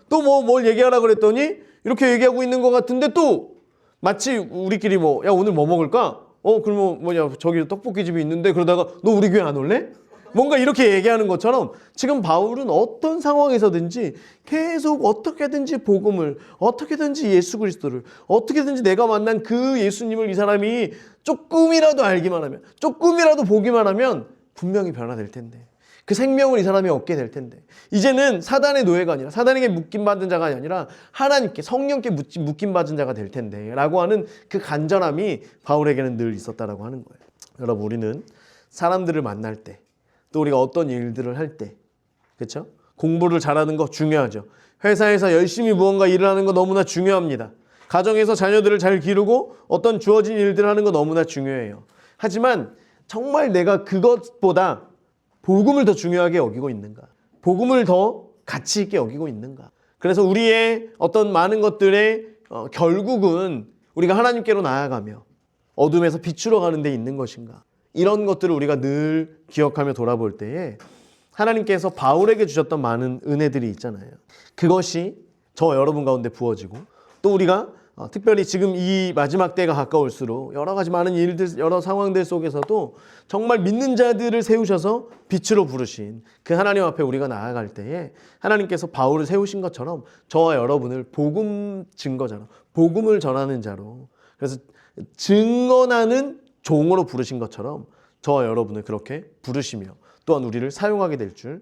또 뭘 얘기하라 그랬더니 이렇게 얘기하고 있는 것 같은데 또 마치 우리끼리 야 오늘 뭐 먹을까? 그러면 저기 떡볶이집이 있는데, 그러다가 너 우리 교회 안 올래? 뭔가 이렇게 얘기하는 것처럼 지금 바울은 어떤 상황에서든지 계속 어떻게든지 복음을, 어떻게든지 예수 그리스도를, 어떻게든지 내가 만난 그 예수님을 이 사람이 조금이라도 알기만 하면, 조금이라도 보기만 하면 분명히 변화될 텐데, 그 생명을 이 사람이 얻게 될 텐데, 이제는 사단의 노예가 아니라, 사단에게 묶임받은 자가 아니라 하나님께, 성령께 묶임받은 자가 될 텐데 라고 하는 그 간절함이 바울에게는 늘 있었다라고 하는 거예요. 여러분, 우리는 사람들을 만날 때, 또 우리가 어떤 일들을 할 때, 그렇죠? 공부를 잘하는 거 중요하죠. 회사에서 열심히 무언가 일을 하는 거 너무나 중요합니다. 가정에서 자녀들을 잘 기르고 어떤 주어진 일들을 하는 거 너무나 중요해요. 하지만 정말 내가 그것보다 복음을 더 중요하게 여기고 있는가? 복음을 더 가치 있게 여기고 있는가? 그래서 우리의 어떤 많은 것들의 결국은 우리가 하나님께로 나아가며 어둠에서 빛으로 가는 데 있는 것인가? 이런 것들을 우리가 늘 기억하며 돌아볼 때에 하나님께서 바울에게 주셨던 많은 은혜들이 있잖아요. 그것이 저 여러분 가운데 부어지고, 또 우리가 특별히 지금 이 마지막 때가 가까울수록 여러 가지 많은 일들, 여러 상황들 속에서도 정말 믿는 자들을 세우셔서 빛으로 부르신 그 하나님 앞에 우리가 나아갈 때에 하나님께서 바울을 세우신 것처럼 저와 여러분을 복음 증거자로, 복음을 전하는 자로, 그래서 증언하는 종으로 부르신 것처럼 저와 여러분을 그렇게 부르시며 또한 우리를 사용하게 될 줄